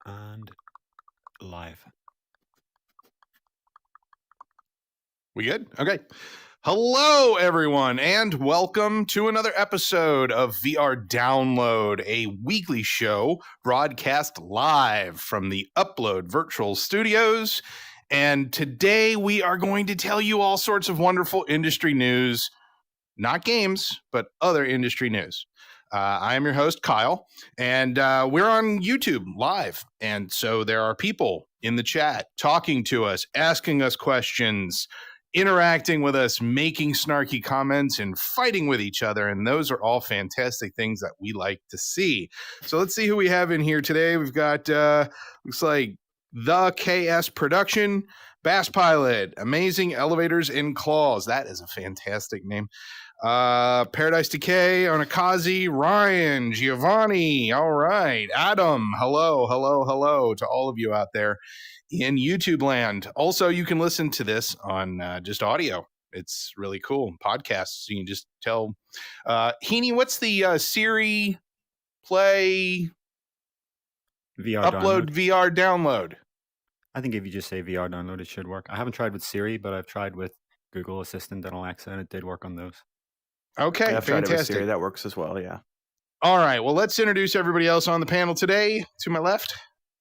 And live. We good? Okay. Hello, everyone, and welcome to another episode of VR Download, a weekly show broadcast live from the Upload Virtual Studios. And today we are going to tell you all sorts of wonderful industry news, not games, but other industry news. I am your host, Kyle, and we're on YouTube live. And so there are people in the chat talking to us, asking us questions, interacting with us, making snarky comments, and fighting with each other. And those are all fantastic things that we like to see. So let's see who we have in here today. We've got, looks like The KS Production, Bass Pilot, Amazing Elevators and Claws. That is a fantastic name. Paradise Decay, Onakazi, Ryan, Giovanni. All right. Adam, hello to all of you out there in YouTube land. Also, you can listen to this on just audio. It's really cool. Podcasts. You can just tell. Heaney, what's the Siri Play VR Upload download. VR download? I think if you just say VR download, it should work. I haven't tried with Siri, but I've tried with Google Assistant and Alexa, and it did work on those. Okay, I've tried it with Siri. fantastic. That works as well, yeah. All right, well, let's introduce everybody else on the panel today. To my left.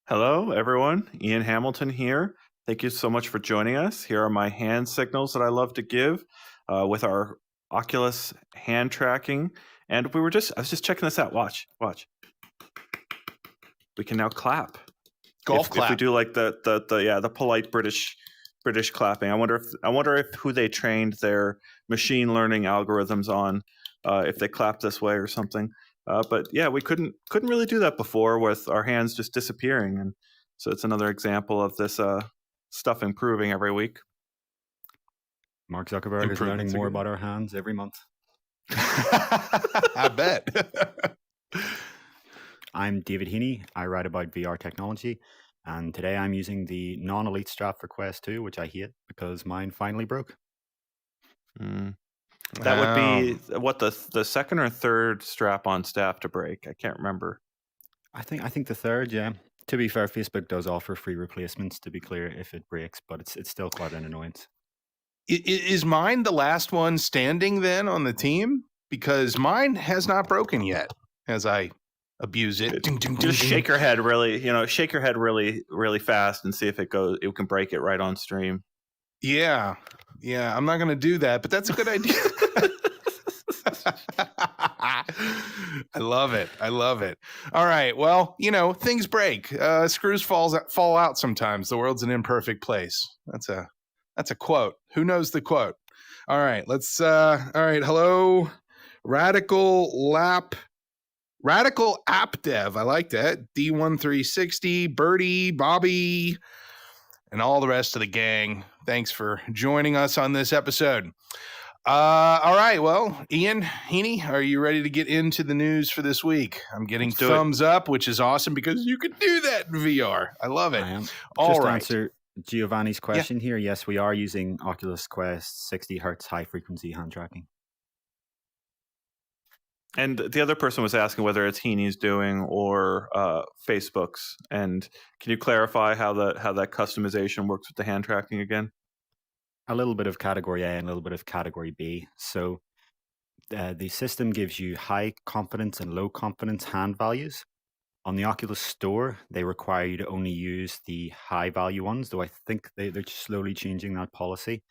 Hello, everyone. Ian Hamilton here. Thank you so much for joining us. Here are my hand signals that I love to give with our Oculus hand tracking. And I was just checking this out. Watch. We can now clap. Golf clap. If we do like the polite British clapping. I wonder if who they trained their machine learning algorithms on, if they clap this way or something. But yeah, we couldn't really do that before with our hands just disappearing, and so it's another example of this stuff improving every week. Mark Zuckerberg is learning more about our hands every month. I bet. I'm David Heaney. I write about VR technology, and today I'm using the non-elite strap for Quest 2, which I hate because mine finally broke. That would be what the second or third strap-on staff to break. I can't remember. I think the third, yeah. To be fair, Facebook does offer free replacements, to be clear, if it breaks, but it's still quite an annoyance. Is mine the last one standing then on the team? Because mine has not broken yet as I abuse it. Just shake your head really fast and see if it can break it right on stream. Yeah, I'm not going to do that, but that's a good idea. I love it. All right. Well, things break. Screws fall out sometimes. The world's an imperfect place. That's a quote. Who knows the quote? All right. All right. Hello, Radical App Dev. I like that. D1360, Birdie, Bobby, and all the rest of the gang. Thanks for joining us on this episode. All right. Well, Ian, Heaney, are you ready to get into the news for this week? I'm getting thumbs up, which is awesome because you can do that in VR. I love it. I am. All Just to right. answer Giovanni's question here, yes, we are using Oculus Quest 60 Hertz high-frequency hand tracking. And the other person was asking whether it's Heaney's doing or Facebook's. And can you clarify how that customization works with the hand tracking again? A little bit of category A and a little bit of category B. So the system gives you high confidence and low confidence hand values. On the Oculus Store, they require you to only use the high value ones, though I think they're slowly changing that policy.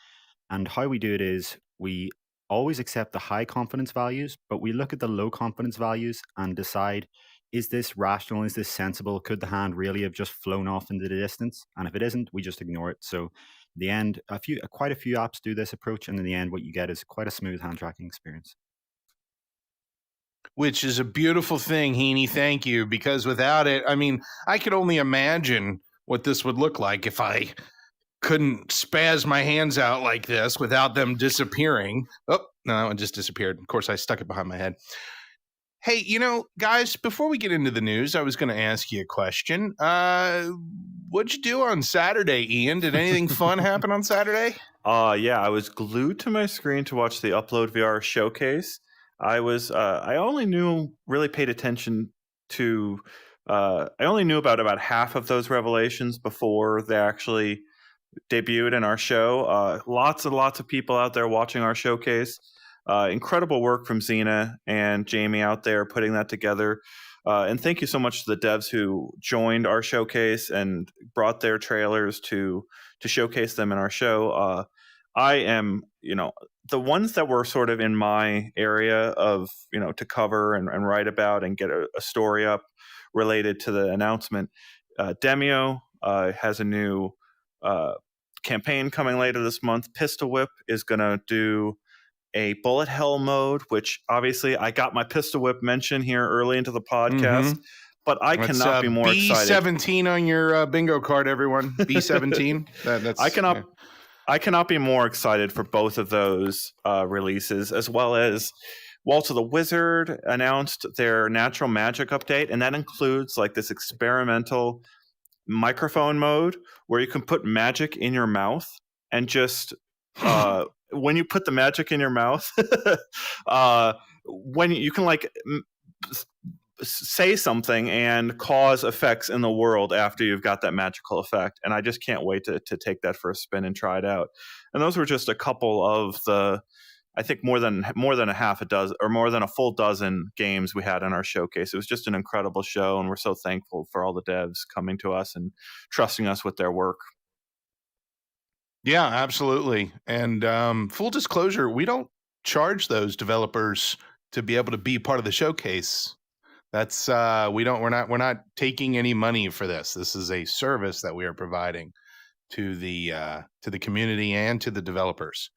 And how we do it is we always accept the high confidence values, but we look at the low confidence values and decide, is this rational? Is this sensible? Could the hand really have just flown off into the distance? And if it isn't, we just ignore it. So in the end, quite a few apps do this approach, and in the end, what you get is quite a smooth hand tracking experience. Which is a beautiful thing, Heaney. Thank you. Because without it, I could only imagine what this would look like if I couldn't spaz my hands out like this without them disappearing. Oh, no, that one just disappeared. Of course, I stuck it behind my head. Hey, guys, before we get into the news, I was going to ask you a question. What'd you do on Saturday, Ian? Did anything fun happen on Saturday? Yeah, I was glued to my screen to watch the Upload VR showcase. I only really paid attention to I only knew about half of those revelations before they actually debuted in our show. Lots and lots of people out there watching our showcase. Incredible work from Xena and Jamie out there putting that together. And thank you so much to the devs who joined our showcase and brought their trailers to showcase them in our show. I am, the ones that were sort of in my area of, to cover and write about and get a story up related to the announcement. Demio has a new campaign coming later this month. Pistol Whip is going to do a bullet hell mode, which obviously I got my Pistol Whip mention here early into the podcast, but I cannot be more excited. B17 on your bingo card, everyone. B17. I cannot be more excited for both of those releases, as well as Waltz of the Wizard announced their Natural Magic update, and that includes like this experimental microphone mode where you can put magic in your mouth and just when you put the magic in your mouth when you can like say something and cause effects in the world after you've got that magical effect. And I just can't wait to take that for a spin and try it out. And those were just a couple of the, I think more than a half a dozen or more than a full dozen games we had in our showcase. It was just an incredible show, and we're so thankful for all the devs coming to us and trusting us with their work. Yeah, absolutely. And full disclosure, we don't charge those developers to be able to be part of the showcase. That's we're not taking any money for this. This is a service that we are providing to the community and to the developers.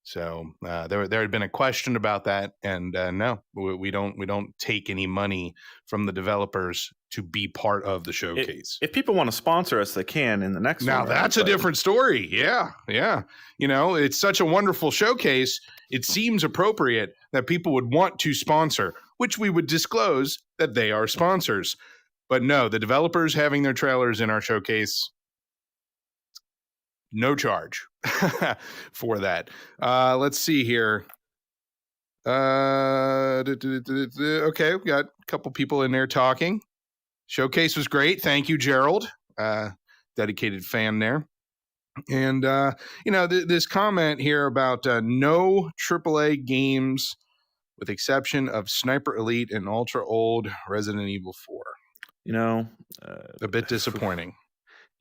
So there had been a question about that, and no, we don't take any money from the developers to be part of the showcase. If people want to sponsor us, they can in the next now one. Now that's a different story. Yeah. It's such a wonderful showcase. It seems appropriate that people would want to sponsor, which we would disclose that they are sponsors. But no, the developers having their trailers in our showcase, no charge for that. Let's see here. Okay, we got a couple people in there talking. Showcase was great. Thank you, Gerald. Dedicated fan there. And, this comment here about no AAA games with exception of Sniper Elite and Ultra Old Resident Evil 4. A bit disappointing.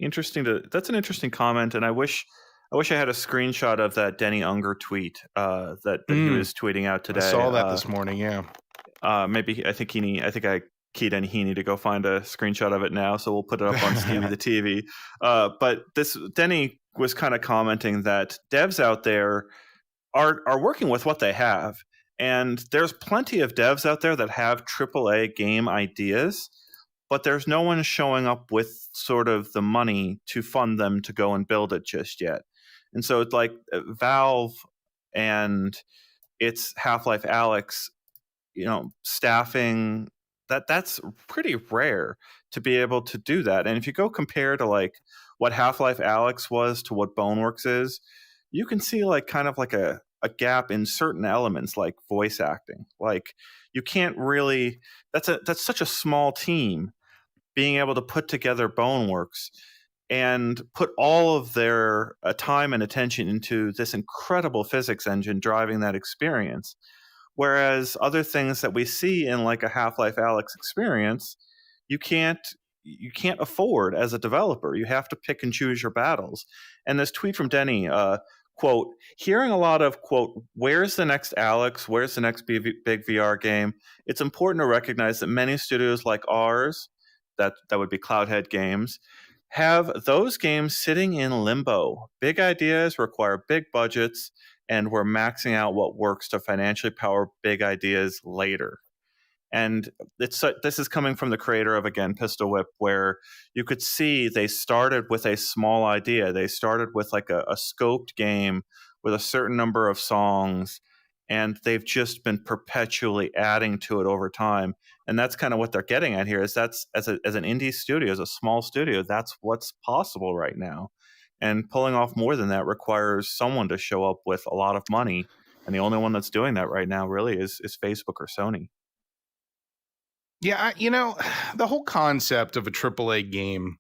That's an interesting comment, and I wish I had a screenshot of that Denny Unger tweet that he was tweeting out today. I saw that this morning. Yeah. Maybe I think I keyed in Heaney to go find a screenshot of it now, so we'll put it up on Stevie the TV. But this Denny was kind of commenting that devs out there are working with what they have, and there's plenty of devs out there that have AAA game ideas, but there's no one showing up with sort of the money to fund them to go and build it just yet. And so it's like Valve and its Half-Life Alyx, staffing, that's pretty rare to be able to do that. And if you go compare to like what Half-Life Alyx was to what Boneworks is, you can see like kind of like a gap in certain elements like voice acting. Like you can't really, that's such a small team being able to put together Boneworks and put all of their time and attention into this incredible physics engine driving that experience. Whereas other things that we see in like a Half-Life Alyx experience, you can't afford as a developer. You have to pick and choose your battles. And this tweet from Denny, quote, hearing a lot of, quote, where's the next Alyx? Where's the next big VR game? It's important to recognize that many studios like ours, that would be Cloudhead Games, have those games sitting in limbo. Big ideas require big budgets, and we're maxing out what works to financially power big ideas later. And this is coming from the creator of, again, Pistol Whip, where you could see they started with a small idea. They started with like a scoped game with a certain number of songs, and they've just been perpetually adding to it over time. And that's kind of what they're getting at here, is that's as an indie studio, as a small studio, that's what's possible right now. And pulling off more than that requires someone to show up with a lot of money. And the only one that's doing that right now really is Facebook or Sony. Yeah, the whole concept of a AAA game,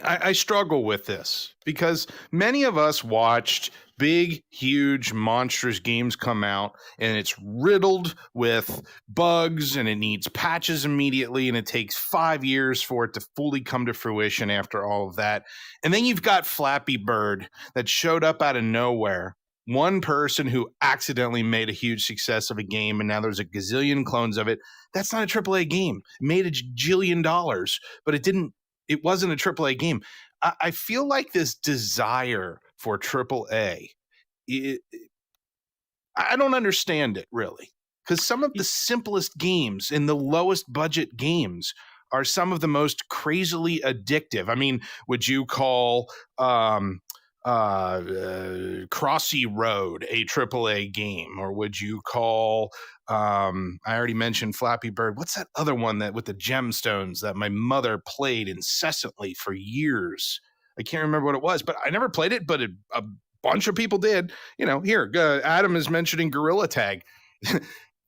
I struggle with this because many of us watched big, huge, monstrous games come out, and it's riddled with bugs and it needs patches immediately, and it takes 5 years for it to fully come to fruition after all of that. And then you've got Flappy Bird that showed up out of nowhere. One person who accidentally made a huge success of a game, and now there's a gazillion clones of it. That's not a AAA game. It made a jillion dollars, but it wasn't a AAA game. I feel like this desire for AAA, I don't understand it really, because some of the simplest games and the lowest budget games are some of the most crazily addictive. I mean, would you call Crossy Road a AAA game, or would you call I already mentioned Flappy Bird. What's that other one that with the gemstones that my mother played incessantly for years? I can't remember what it was, but I never played it, but a bunch of people did. Here, Adam is mentioning Gorilla Tag.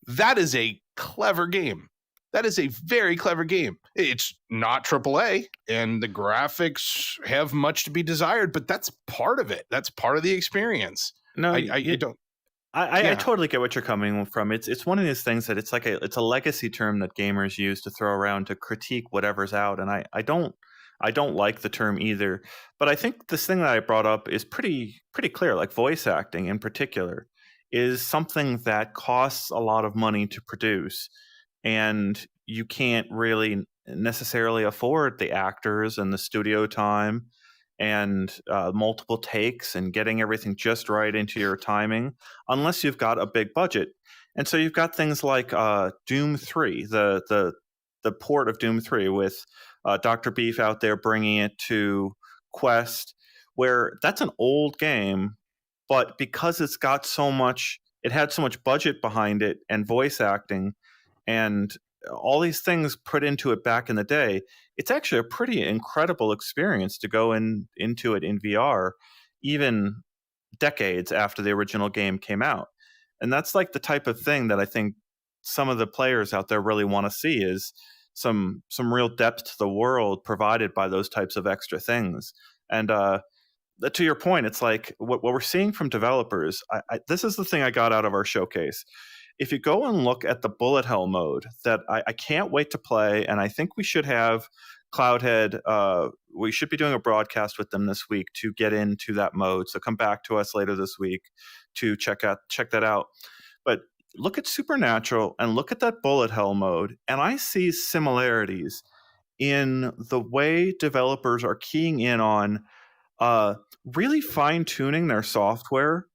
That is a clever game. That is a very clever game. It's not AAA, and the graphics have much to be desired, but that's part of it. That's part of the experience. No, I don't. I totally get what you're coming from. It's one of these things that it's a legacy term that gamers use to throw around to critique whatever's out, and I don't like the term either. But I think this thing that I brought up is pretty clear. Like voice acting in particular is something that costs a lot of money to produce, and you can't really necessarily afford the actors and the studio time and multiple takes and getting everything just right into your timing unless you've got a big budget. And so you've got things like Doom 3, the port of Doom 3 with Dr. Beef out there bringing it to Quest, where that's an old game, but because it had so much budget behind it and voice acting and all these things put into it back in the day, it's actually a pretty incredible experience to go into it in VR, even decades after the original game came out. And that's like the type of thing that I think some of the players out there really want to see is some real depth to the world provided by those types of extra things. And to your point, it's like what we're seeing from developers. This is the thing I got out of our showcase. If you go and look at the bullet hell mode that I can't wait to play, and I think we should have Cloudhead, we should be doing a broadcast with them this week to get into that mode. So come back to us later this week to check that out. But look at Supernatural and look at that bullet hell mode, and I see similarities in the way developers are keying in on really fine-tuning their software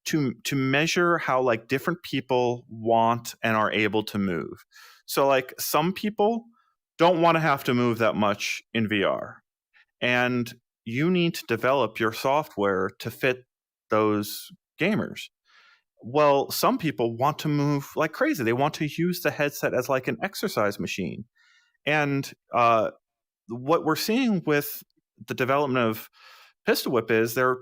to measure how like different people want and are able to move. So like some people don't want to have to move that much in VR, and you need to develop your software to fit those gamers. Well, some people want to move like crazy. They want to use the headset as like an exercise machine. And what we're seeing with the development of Pistol Whip is they're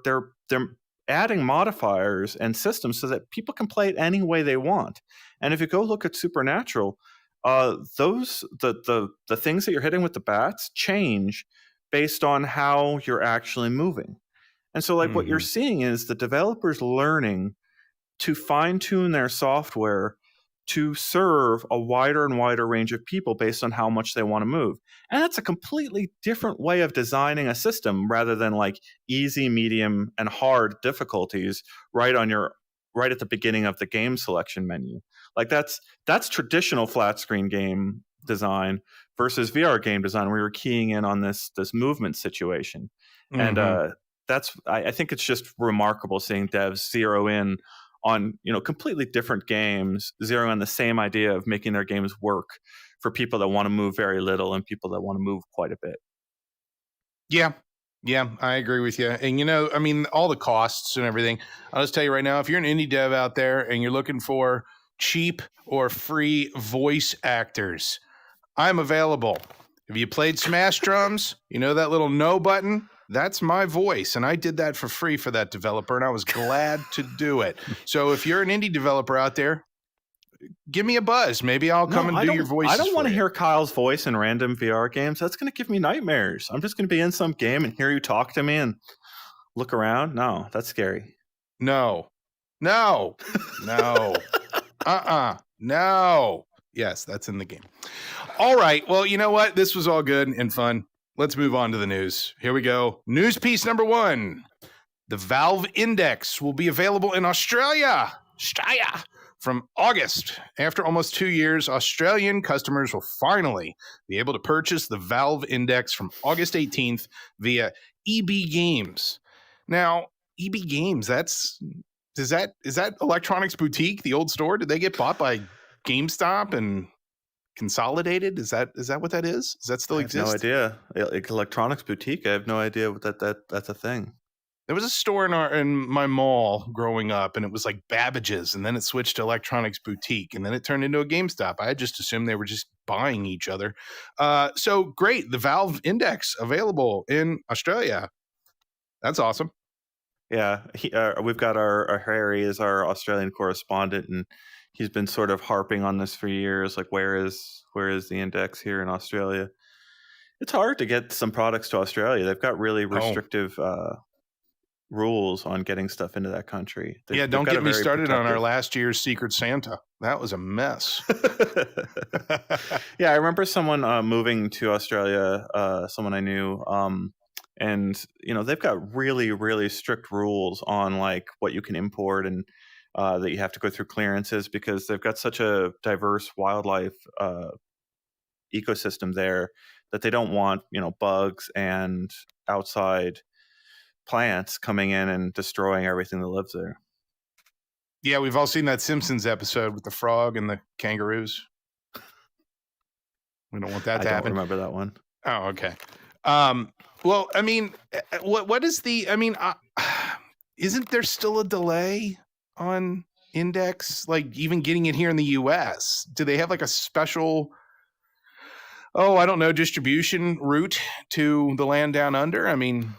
adding modifiers and systems so that people can play it any way they want. And if you go look at Supernatural, the things that you're hitting with the bats change based on how you're actually moving. And so like what you're seeing is the developers learning to fine-tune their software to serve a wider and wider range of people based on how much they want to move. And that's a completely different way of designing a system rather than like easy, medium, and hard difficulties right at the beginning of the game selection menu. Like that's traditional flat screen game design versus VR game design where you're keying in on this movement situation. And I think it's just remarkable seeing devs zero in on completely different games, zeroing on the same idea of making their games work for people that want to move very little and people that want to move quite a bit. Yeah, I agree with you. And all the costs and everything. I'll just tell you right now, if you're an indie dev out there and you're looking for cheap or free voice actors, I'm available. Have you played Smash Drums? That little no button? That's my voice, and I did that for free for that developer, and I was glad to do it. So if you're an indie developer out there, give me a buzz. Maybe I'll come and do your voices. I don't want to you. hear Kyle's voice in random VR games. That's going to give me nightmares. I'm just going to be in some game and hear you talk to me and look around. No, that's scary. No. No. Yes, that's in the game. All right. Well, you know what? This was all good and fun. Let's move on to the news. Here we go. News piece number 1. The Valve Index will be available in Australia from August. After almost 2 years, Australian customers will finally be able to purchase the Valve Index from August 18th via EB Games. Now, EB Games, is that Electronics Boutique, the old store? Did they get bought by GameStop and consolidated? Is that what that is? Does that still exist? No idea. Electronics Boutique. I have no idea what that's a thing. There was a store in my mall growing up, and it was like Babbage's, and then it switched to Electronics Boutique, and then it turned into a GameStop. I just assumed they were just buying each other. So great, the Valve Index available in Australia. That's awesome. Yeah, we've got our Harry is our Australian correspondent, and he's been sort of harping on this for years. Like, where is the index here in Australia? It's hard to get some products to Australia. They've got really restrictive rules on getting stuff into that country. Don't get me started on our last year's Secret Santa. That was a mess. Yeah, I remember someone moving to Australia, someone I knew, and they've got really, really strict rules on like what you can import and that you have to go through clearances because they've got such a diverse wildlife ecosystem there that they don't want bugs and outside plants coming in and destroying everything that lives there. Yeah, we've all seen that Simpsons episode with the frog and the kangaroos. We don't want that to happen. I don't remember that one. Oh, okay. Well, I mean, what is isn't there still a delay on Index? Like even getting it here in the US? Do they have like a special, I don't know, distribution route to the land down under? I mean,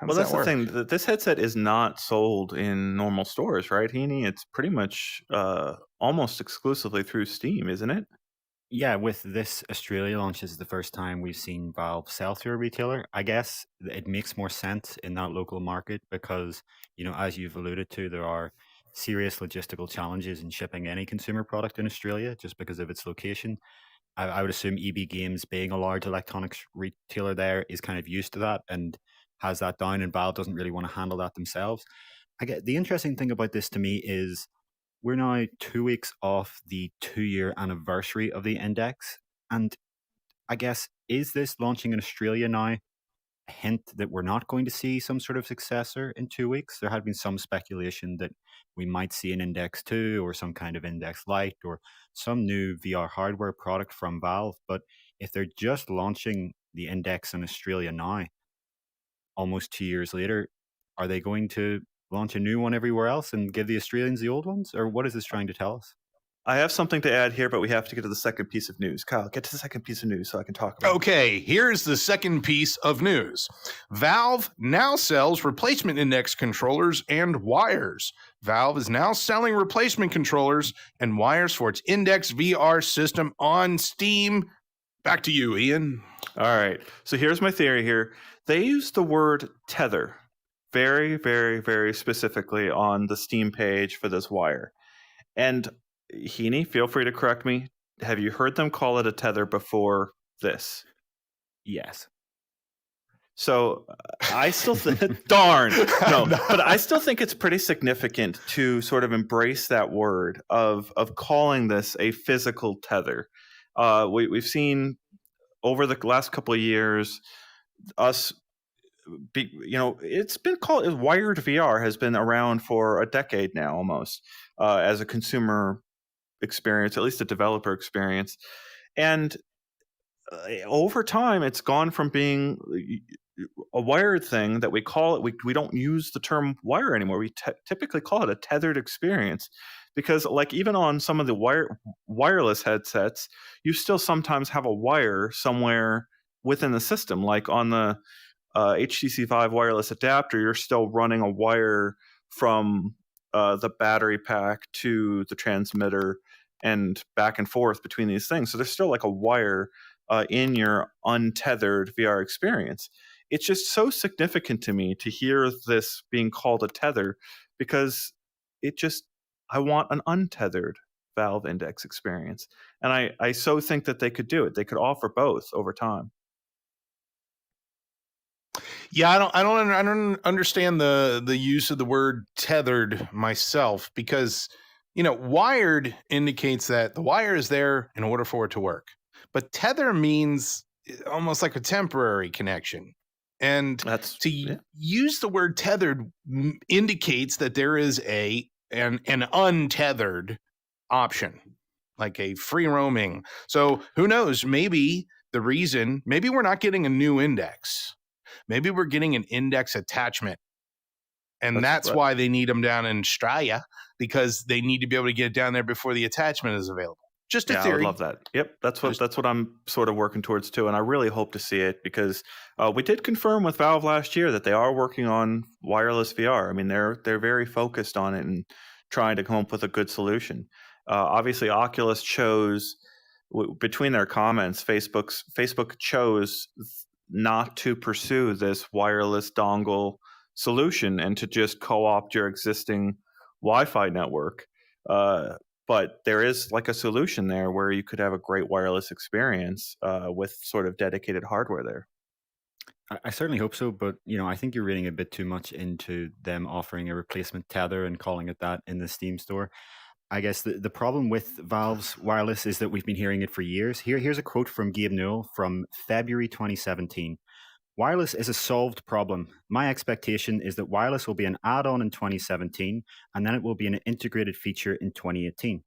that's the thing. This headset is not sold in normal stores, right, Heaney? It's pretty much almost exclusively through Steam, isn't it? Yeah, with this Australia launch, this is the first time we've seen Valve sell through a retailer. I guess it makes more sense in that local market because, as you've alluded to, there are serious logistical challenges in shipping any consumer product in Australia just because of its location. I would assume EB Games, being a large electronics retailer there, is kind of used to that and has that down, and Valve doesn't really want to handle that themselves. The interesting thing about this to me is we're now 2 weeks off the 2-year anniversary of the Index. And I guess, is this launching in Australia now a hint that we're not going to see some sort of successor in 2 weeks? There had been some speculation that we might see an Index 2 or some kind of Index Lite or some new VR hardware product from Valve. But if they're just launching the Index in Australia now, almost 2 years later, are they going to launch a new one everywhere else and give the Australians the old ones? Or what is this trying to tell us? I have something to add here, but we have to get to the second piece of news. Kyle, get to the second piece of news so I can talk about it. Okay, here's the second piece of news. Valve now sells replacement Index controllers and wires. Valve is now selling replacement controllers and wires for its Index VR system on Steam. Back to you, Ian. All right, so here's my theory here. They use the word tether very, very, very specifically on the Steam page for this wire. And Heaney, feel free to correct me. Have you heard them call it a tether before this? Yes. So I still think, darn, no, but I still think it's pretty significant to sort of embrace that word of calling this a physical tether. We've seen over the last couple of years it's been called wired VR has been around for a decade now almost as a consumer experience, at least a developer experience. And over time, it's gone from being a wired thing that we call it. We don't use the term wire anymore. We typically call it a tethered experience because like even on some of the wireless headsets, you still sometimes have a wire somewhere within the system, like on the HTC Vive wireless adapter, you're still running a wire from the battery pack to the transmitter and back and forth between these things. So there's still like a wire in your untethered VR experience. It's just so significant to me to hear this being called a tether, because I want an untethered Valve Index experience. And I so think that they could do it. They could offer both over time. Yeah, I don't understand the use of the word tethered myself, because wired indicates that the wire is there in order for it to work, but tether means almost like a temporary connection. And use the word tethered indicates that there is an untethered option, like a free roaming. So who knows? Maybe we're not getting a new index. Maybe we're getting an index attachment. And that's why they need them down in Australia, because they need to be able to get it down there before the attachment is available. Just a theory. I would love that. Yep, that's what I'm sort of working towards too, and I really hope to see it, because we did confirm with Valve last year that they are working on wireless VR. I mean, they're very focused on it and trying to come up with a good solution. Obviously, Oculus chose, between their comments, Facebook chose not to pursue this wireless dongle solution and to just co-opt your existing Wi-Fi network. But there is like a solution there where you could have a great wireless experience with sort of dedicated hardware there. I certainly hope so, but I think you're reading a bit too much into them offering a replacement tether and calling it that in the Steam store. I guess the problem with Valve's wireless is that we've been hearing it for years. Here's a quote from Gabe Newell from February 2017. Wireless is a solved problem. My expectation is that wireless will be an add-on in 2017, and then it will be an integrated feature in 2018.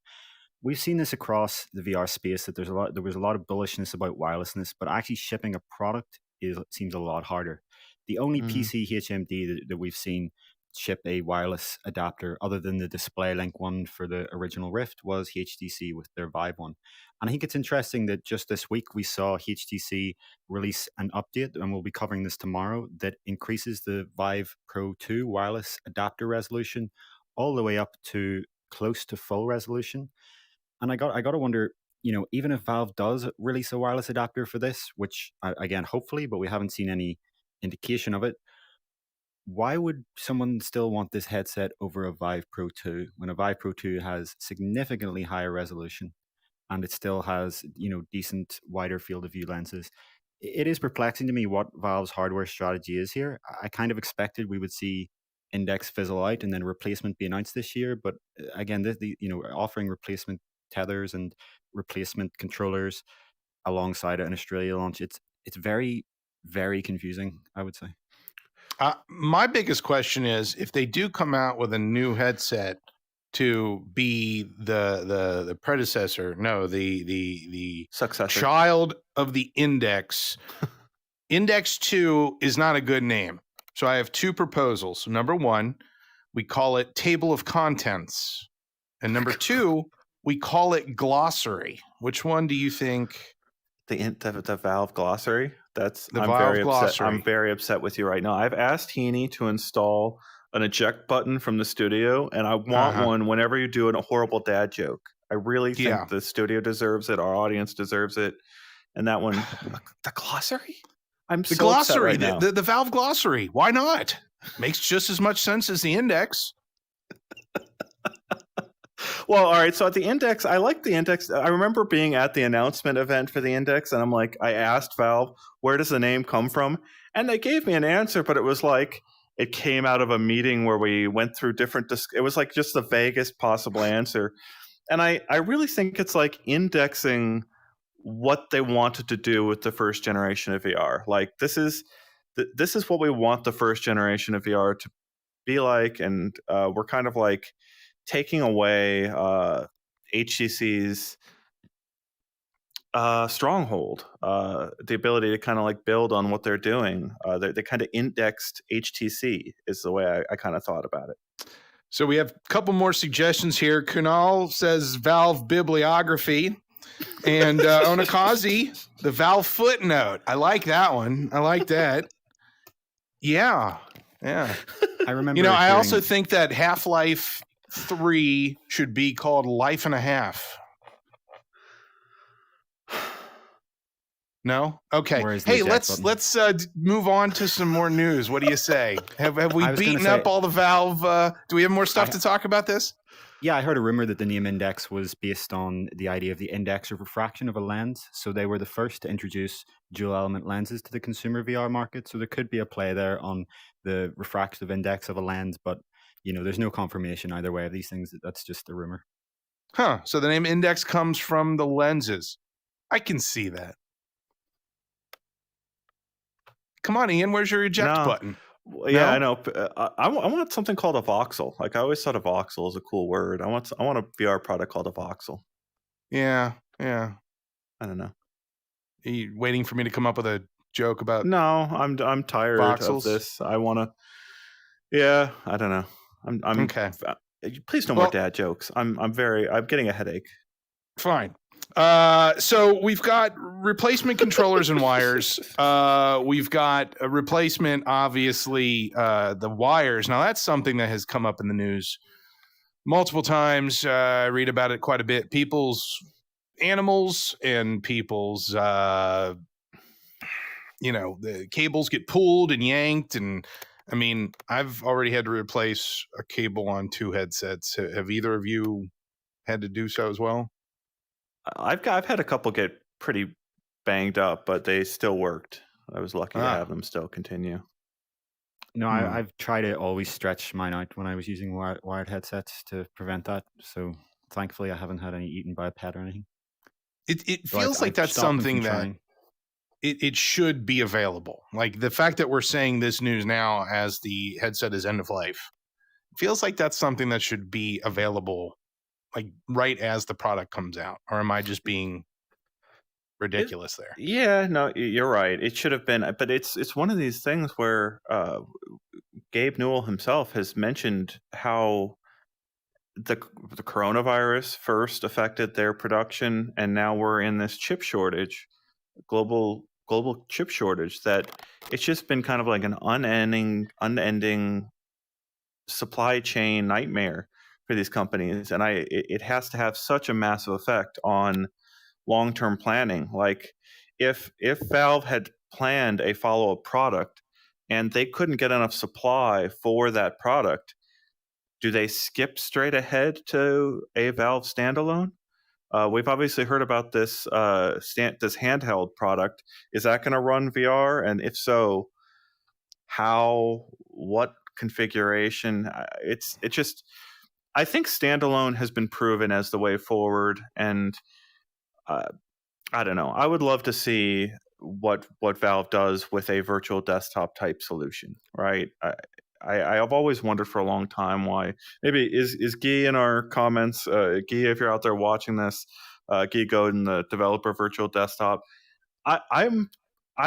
We've seen this across the VR space, that there was a lot of bullishness about wirelessness, but actually shipping a product seems a lot harder. The only PC HMD that we've seen ship a wireless adapter, other than the DisplayLink one for the original Rift, was HTC with their Vive one. And I think it's interesting that just this week we saw HTC release an update, and we'll be covering this tomorrow, that increases the Vive Pro 2 wireless adapter resolution all the way up to close to full resolution. And I got to wonder, even if Valve does release a wireless adapter for this, which again, hopefully, but we haven't seen any indication of it, why would someone still want this headset over a Vive Pro 2 when a Vive Pro 2 has significantly higher resolution and it still has, decent wider field of view lenses? It is perplexing to me what Valve's hardware strategy is here. I kind of expected we would see Index fizzle out and then replacement be announced this year, but again, offering replacement tethers and replacement controllers alongside an Australia launch, it's very, very confusing, I would say. My biggest question is, if they do come out with a new headset to be the predecessor, no, the successor, child of the Index, Index 2 is not a good name. So I have two proposals. Number one, we call it Table of Contents. And number two, we call it Glossary. Which one do you think? The Valve Glossary? Glossary. I'm very upset with you right now. I've asked Heaney to install an eject button from the studio, and I want one whenever you do a horrible dad joke. I really think the studio deserves it. Our audience deserves it. And that one, the Glossary? I'm so Glossary, upset right now. The Valve Glossary. Why not? Makes just as much sense as the Index. Well, all right. So at the Index, I like the Index. I remember being at the announcement event for the Index, and I asked Valve, where does the name come from? And they gave me an answer, but it was like it came out of a meeting where we went through different. It was like just the vaguest possible answer. And I really think it's like indexing what they wanted to do with the first generation of VR. Like this is what we want the first generation of VR to be like, and we're kind of like taking away HTC's stronghold, the ability to kind of like build on what they're doing. They kind of indexed HTC is the way I kind of thought about it. So we have a couple more suggestions here. Kunal says Valve bibliography, and Onakazi, the Valve footnote. I like that one. I like that. Yeah. I remember. I also think that Half-Life 3 should be called Life and a Half. No? Okay. Where's the Hey, eject let's button? move on to some more news. What do you say? Have we I was gonna beaten say- up all the Valve? Do we have more stuff I- to talk about this? Yeah, I heard a rumor that the name index was based on the idea of the index of refraction of a lens. So they were the first to introduce dual element lenses to the consumer VR market. So there could be a play there on the refractive index of a lens, but there's no confirmation either way of these things. That's just a rumor. Huh. So the name index comes from the lenses. I can see that. Come on, Ian. Where's your eject No. button? Yeah, No? I know. I want something called a voxel. Like I always thought a voxel is a cool word. I want a VR product called a voxel. Yeah. I don't know. Are you waiting for me to come up with a joke about? No, I'm tired voxels? of this. I want to. Yeah, I don't know. I'm Okay. Please no more dad jokes. I'm getting a headache. Fine. So we've got replacement controllers and wires. We've got a replacement, obviously, the wires. Now that's something that has come up in the news multiple times. I read about it quite a bit. People's animals and people's, the cables get pulled and yanked. And I mean, I've already had to replace a cable on 2 headsets. Have either of you had to do so as well? I've had a couple get pretty banged up, but they still worked. I was lucky to have them still continue. No, I've tried to always stretch mine out when I was using wired headsets to prevent that. So thankfully, I haven't had any eaten by a pet or anything. It feels like that's something that it should be available. Like the fact that we're saying this news now as the headset is end of life feels like that's something that should be available like right as the product comes out. Or am I just being ridiculous there? Yeah, no, you're right. It should have been, but it's one of these things where Gabe Newell himself has mentioned how the coronavirus first affected their production, and now we're in this chip shortage, global chip shortage, that it's just been kind of like an unending supply chain nightmare for these companies, and it has to have such a massive effect on long-term planning. Like if Valve had planned a follow-up product and they couldn't get enough supply for that product, do they skip straight ahead to a Valve standalone? We've obviously heard about this this handheld product. Is that going to run VR? And if so, how? What configuration? It's just. I think standalone has been proven as the way forward, and I don't know. I would love to see what Valve does with a virtual desktop type solution, right? I've always wondered for a long time why. Maybe is Guy in our comments? Guy, if you're out there watching this, Guy Godin, the developer of Virtual Desktop. I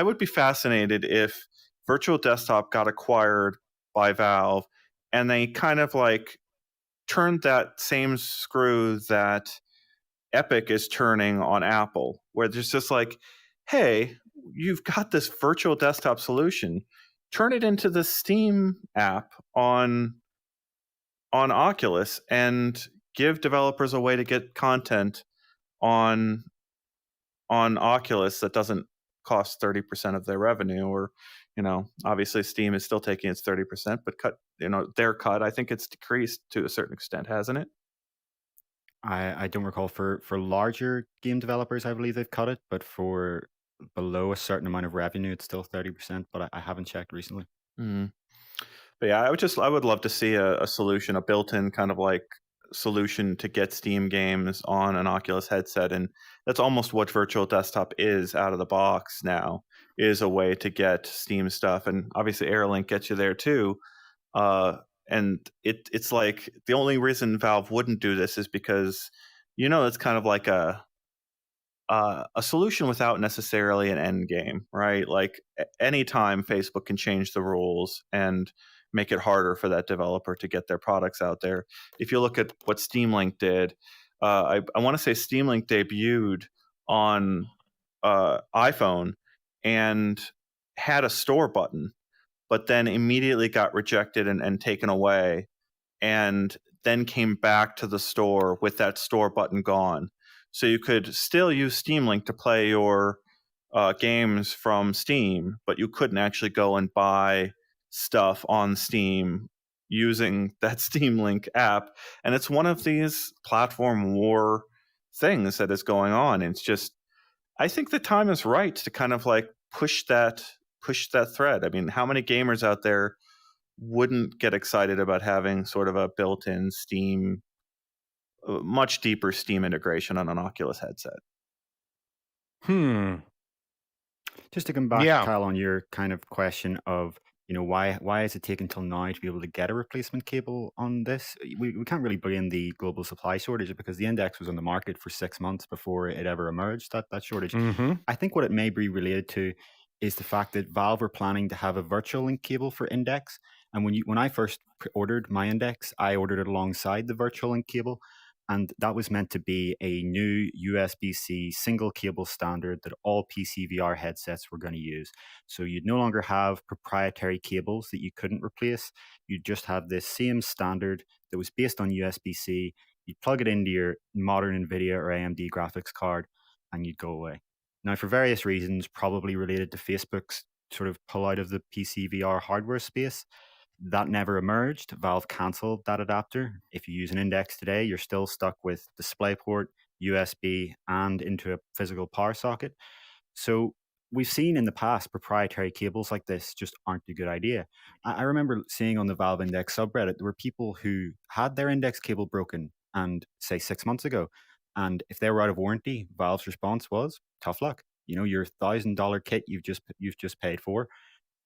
would be fascinated if Virtual Desktop got acquired by Valve, and they kind of like turned that same screw that Epic is turning on Apple, where there's just like, hey, you've got this virtual desktop solution, turn it into the Steam app on Oculus and give developers a way to get content on Oculus that doesn't cost 30% of their revenue. Or obviously Steam is still taking its 30%, but their cut, I think it's decreased to a certain extent, hasn't it? I don't recall for larger game developers, I believe they've cut it, but for below a certain amount of revenue, it's still 30%. But I haven't checked recently. But yeah, I would love to see a solution, a built-in kind of like solution to get Steam games on an Oculus headset, and that's almost what Virtual Desktop is out of the box now. Is a way to get Steam stuff, and obviously AirLink gets you there too. And it's like the only reason Valve wouldn't do this is because it's kind of like a solution without necessarily an end game, right? Like anytime Facebook can change the rules and make it harder for that developer to get their products out there. If you look at what Steam Link did, I want to say Steam Link debuted on iPhone and had a store button, but then immediately got rejected and taken away, and then came back to the store with that store button gone. So you could still use Steam Link to play your games from Steam, but you couldn't actually go and buy stuff on Steam using that Steam Link app. And it's one of these platform war things that is going on. It's just, I think the time is right to kind of like push that thread. I mean, how many gamers out there wouldn't get excited about having sort of a built-in Steam, much deeper Steam integration on an Oculus headset? Just to come back, Yeah. Kyle, on your kind of question of, why is it taking till now to be able to get a replacement cable on this? We can't really blame the global supply shortage because the Index was on the market for 6 months before it ever emerged, that shortage. Mm-hmm. I think what it may be related to is the fact that Valve were planning to have a virtual link cable for Index. And when I first ordered my Index, I ordered it alongside the virtual link cable. And that was meant to be a new USB-C single cable standard that all PC VR headsets were going to use. So you'd no longer have proprietary cables that you couldn't replace. You'd just have this same standard that was based on USB-C. You'd plug it into your modern NVIDIA or AMD graphics card, and you'd go away. Now, for various reasons, probably related to Facebook's sort of pull out of the PC VR hardware space, that never emerged. Valve canceled that adapter. If you use an Index today, you're still stuck with DisplayPort, USB, and into a physical power socket. So we've seen in the past proprietary cables like this just aren't a good idea. I remember seeing on the Valve Index subreddit, there were people who had their Index cable broken, and say 6 months ago. And if they were out of warranty, Valve's response was, tough luck. Your $1,000 kit you've just paid for,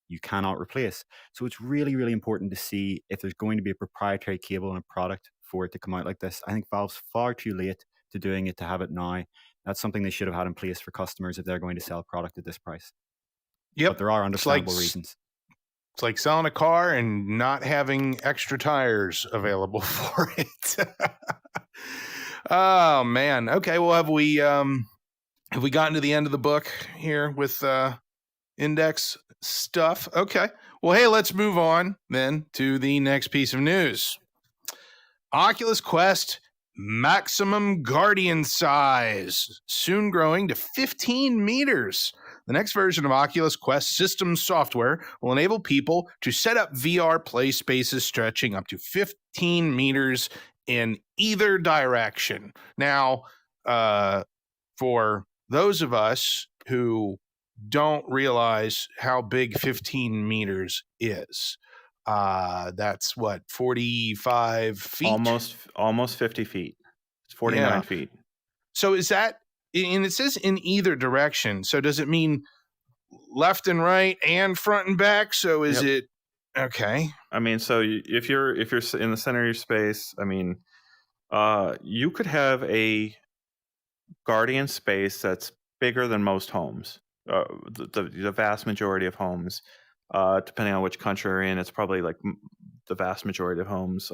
you cannot replace. So it's really, really important to see if there's going to be a proprietary cable in a product for it to come out like this. I think Valve's far too late to doing it to have it now. That's something they should have had in place for customers if they're going to sell a product at this price. Yep. But there are understandable reasons. It's like selling a car and not having extra tires available for it. Oh man. Okay. Well, have we gotten to the end of the book here with Index stuff? Okay. Well, hey, let's move on then to the next piece of news. Oculus Quest maximum guardian size soon growing to 15 meters. The next version of Oculus Quest system software will enable people to set up VR play spaces stretching up to 15 meters in either direction. Now, for those of us who don't realize how big 15 meters is, that's what, 45 feet? Almost 50 feet. It's 49 feet. So is that, and it says in either direction, so does it mean left and right and front and back? So is it okay? I mean, so if you're in the center of your space, I mean, you could have a guardian space that's bigger than most homes. The vast majority of homes, depending on which country you're in, it's probably like the vast majority of homes.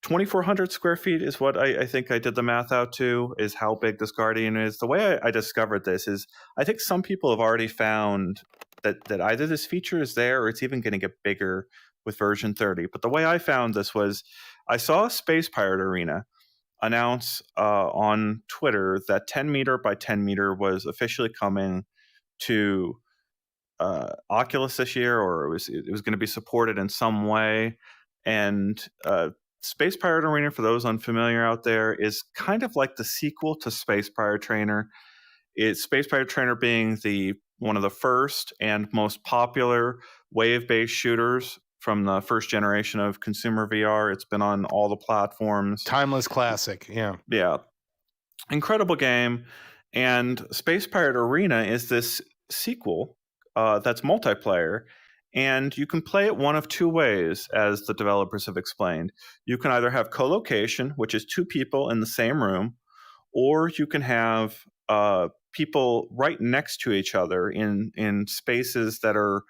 2,400 square feet is what I think I did the math out to, is how big this Guardian is. The way I discovered this is I think some people have already found that either this feature is there or it's even going to get bigger with version 30. But the way I found this was I saw Space Pirate Arena announce on Twitter that 10 meter by 10 meter was officially coming to Oculus this year, or it was going to be supported in some way. And Space Pirate Arena, for those unfamiliar out there, is kind of like the sequel to Space Pirate Trainer. It's Space Pirate Trainer being one of the first and most popular wave-based shooters from the first generation of consumer VR. It's been on all the platforms. Timeless classic, yeah. Yeah. Incredible game. And Space Pirate Arena is this sequel that's multiplayer. And you can play it one of two ways, as the developers have explained. You can either have co-location, which is two people in the same room, or you can have people right next to each other in spaces that are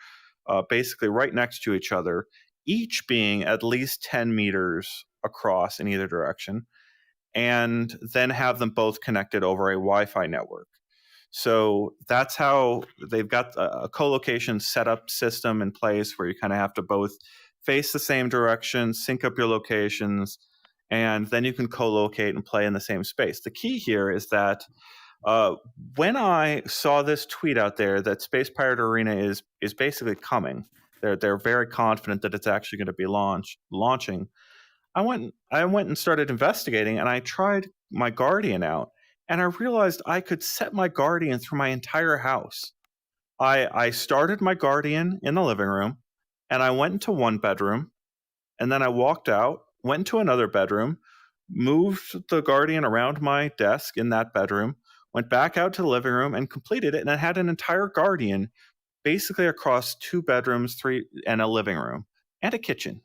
basically right next to each other, each being at least 10 meters across in either direction, and then have them both connected over a Wi-Fi network. So that's how they've got a co-location setup system in place where you kind of have to both face the same direction, sync up your locations, and then you can co-locate and play in the same space. The key here is that When I saw this tweet out there that Space Pirate Arena is basically coming, they're very confident that it's actually going to be launching. I went and started investigating, and I tried my Guardian out, and I realized I could set my Guardian through my entire house. I started my Guardian in the living room, and I went into one bedroom, and then I walked out, went to another bedroom, moved the Guardian around my desk in that bedroom, went back out to the living room and completed it. And I had an entire Guardian basically across 2 bedrooms, 3, and a living room and a kitchen,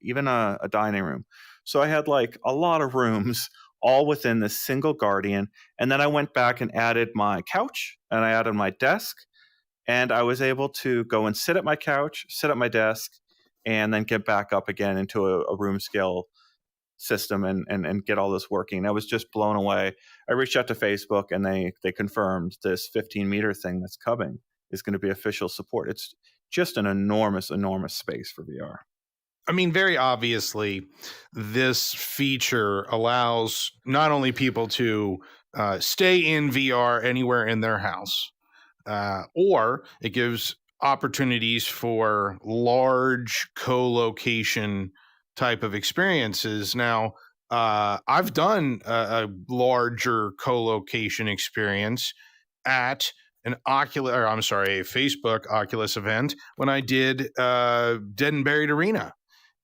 even a dining room. So I had like a lot of rooms all within this single Guardian. And then I went back and added my couch and I added my desk. And I was able to go and sit at my couch, sit at my desk, and then get back up again into a room scale system and get all this working. I was just blown away. I reached out to Facebook and they confirmed this 15-meter thing that's coming is going to be official support. It's just an enormous space for VR. I mean, very obviously, this feature allows not only people to stay in VR anywhere in their house, or it gives opportunities for large co-location type of experiences. Now, I've done a larger co-location experience at a Facebook Oculus event when I did Dead and Buried Arena.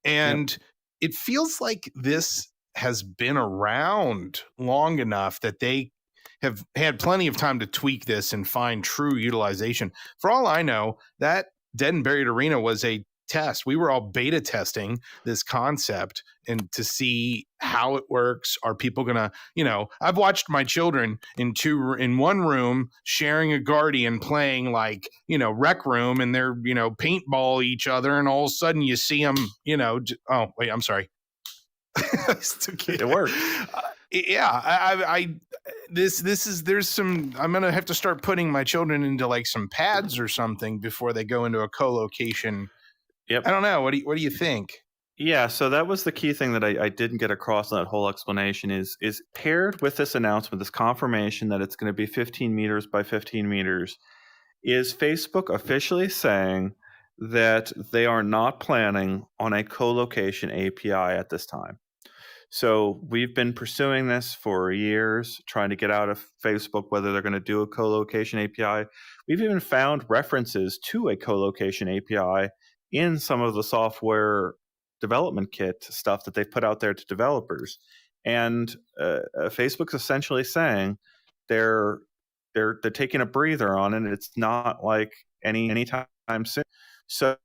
And it feels like this has been around long enough that they have had plenty of time to tweak this and find true utilization. For all I know, that Dead and Buried Arena was a test. We were all beta testing this concept and to see how it works. Are people gonna, I've watched my children in one room sharing a Guardian playing like, Rec Room, and they're, paintball each other, and all of a sudden you see them, oh wait, I'm sorry. It worked. I'm gonna have to start putting my children into like some pads or something before they go into a co-location. Yep. I don't know. What do you think? Yeah, so that was the key thing that I didn't get across in that whole explanation is paired with this announcement, this confirmation that it's going to be 15 meters by 15 meters, is Facebook officially saying that they are not planning on a co-location API at this time. So we've been pursuing this for years, trying to get out of Facebook whether they're going to do a co-location API. We've even found references to a co-location API in some of the software development kit stuff that they've put out there to developers. And Facebook's essentially saying they're taking a breather on it. It's not like any time soon. So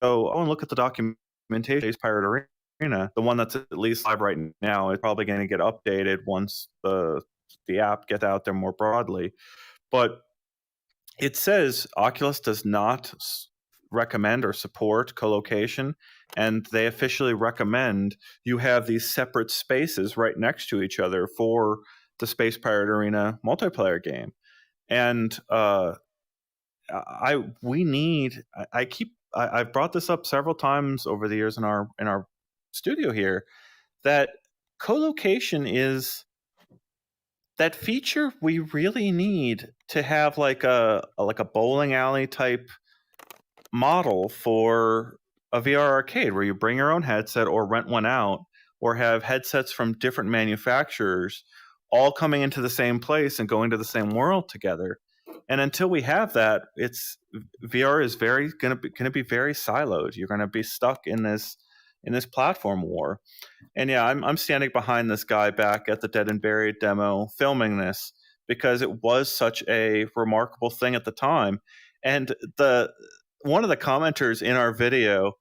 and look at the documentation, Pirate Arena, the one that's at least live right now, is probably going to get updated once the app gets out there more broadly. But it says Oculus does not recommend or support co-location, and they officially recommend you have these separate spaces right next to each other for the Space Pirate Arena multiplayer game. And I've brought this up several times over the years in our studio here, that co-location is that feature we really need to have like a bowling alley type model for a VR arcade where you bring your own headset or rent one out, or have headsets from different manufacturers all coming into the same place and going to the same world together. And until we have that, VR is going to be very siloed. You're going to be stuck in this platform war. And yeah, I'm standing behind this guy back at the Dead and Buried demo filming this because it was such a remarkable thing at the time. And one of the commenters in our video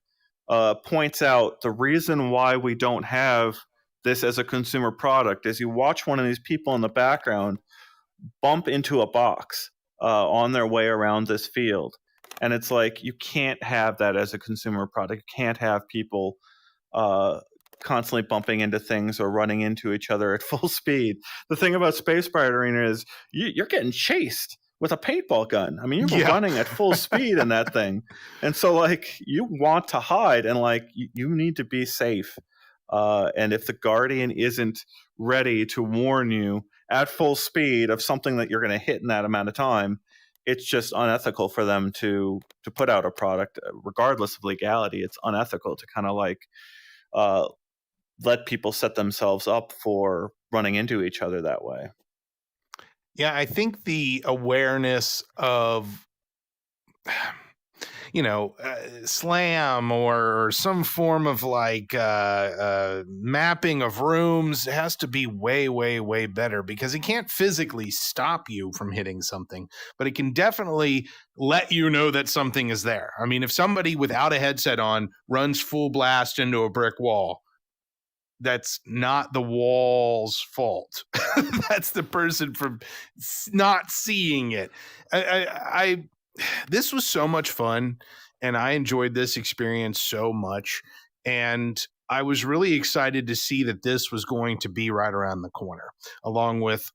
points out the reason why we don't have this as a consumer product is you watch one of these people in the background bump into a box on their way around this field. And it's like, you can't have that as a consumer product. You can't have people constantly bumping into things or running into each other at full speed. The thing about Space Pirate Arena is you're getting chased with a paintball gun. I mean, you're running at full speed in that thing. And so like you want to hide and like you need to be safe. And if the Guardian isn't ready to warn you at full speed of something that you're going to hit in that amount of time, it's just unethical for them to put out a product, regardless of legality. It's unethical to kind of like let people set themselves up for running into each other that way. Yeah, I think the awareness of slam or some form of like mapping of rooms has to be way, way, way better, because it can't physically stop you from hitting something, but it can definitely let you know that something is there. I mean, if somebody without a headset on runs full blast into a brick wall, that's not the wall's fault. That's the person from not seeing it. This was so much fun, and I enjoyed this experience so much. And I was really excited to see that this was going to be right around the corner, along with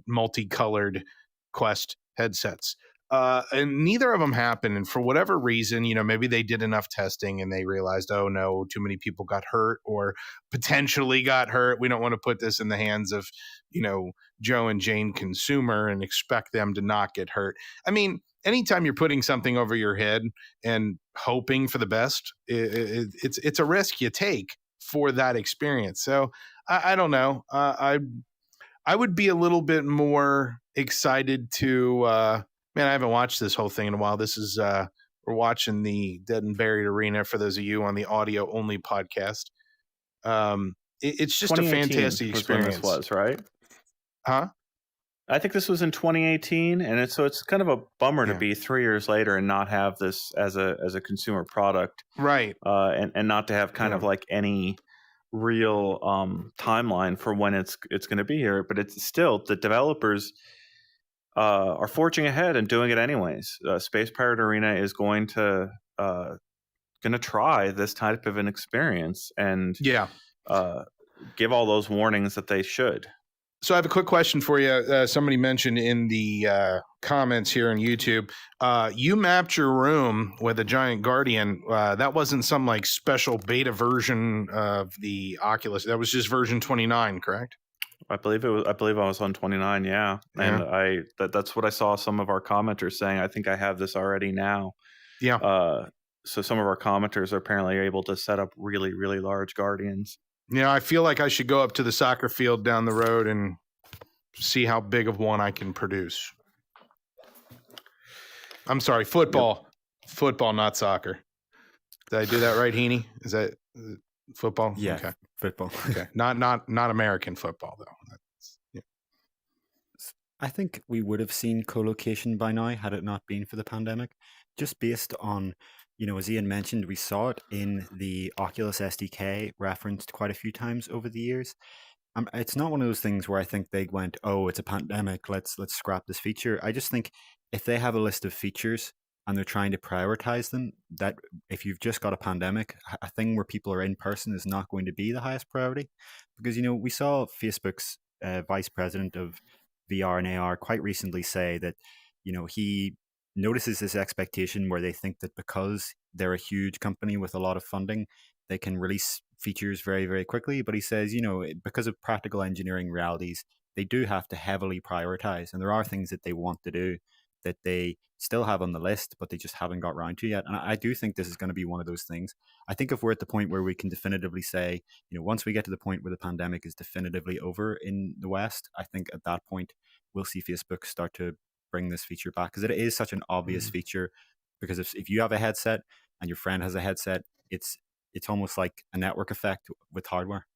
multicolored Quest headsets. And neither of them happened. And for whatever reason, maybe they did enough testing and they realized, oh no, too many people got hurt or potentially got hurt. We don't want to put this in the hands of, Joe and Jane consumer and expect them to not get hurt. I mean, anytime you're putting something over your head and hoping for the best, it's a risk you take for that experience. So I don't know. I would be a little bit more excited to, man, I haven't watched this whole thing in a while. This is, we're watching the Dead and Buried Arena for those of you on the audio only podcast. It's just a fantastic experience. This was, right? Huh? I think this was in 2018, and it's kind of a bummer to be 3 years later and not have this as a consumer product, right? And not to have kind of like any real timeline for when it's going to be here. But it's still, the developers are forging ahead and doing it anyways. Space Pirate Arena is going to try this type of an experience and give all those warnings that they should. So I have a quick question for you. Somebody mentioned in the comments here on YouTube, you mapped your room with a giant Guardian. That wasn't some like special beta version of the Oculus. That was just version 29, correct? I believe I was on 29. Yeah. And that's what I saw some of our commenters saying. I think I have this already now. Yeah. So some of our commenters are apparently able to set up really, really large Guardians. I feel like I should go up to the soccer field down the road and see how big of one I can produce. I'm sorry, football. Yep. Football, not soccer. Did I do that right, Heaney? Is that football? Yeah, okay. Football. Okay, not American football though. I think we would have seen co-location by now had it not been for the pandemic, just based on, as Ian mentioned, we saw it in the Oculus SDK referenced quite a few times over the years. It's not one of those things where I think they went, oh, it's a pandemic, let's scrap this feature. I just think if they have a list of features and they're trying to prioritize them, that if you've just got a pandemic, a thing where people are in person is not going to be the highest priority. Because, we saw Facebook's vice president of VR and AR quite recently say that, he notices this expectation where they think that because they're a huge company with a lot of funding, they can release features very, very quickly. But he says, because of practical engineering realities, they do have to heavily prioritize. And there are things that they want to do that they still have on the list, but they just haven't got around to yet. And I do think this is going to be one of those things. I think if we're at the point where we can definitively say, once we get to the point where the pandemic is definitively over in the West, I think at that point, we'll see Facebook start to bring this feature back, because it is such an obvious feature. Because if you have a headset and your friend has a headset, it's almost like a network effect with hardware.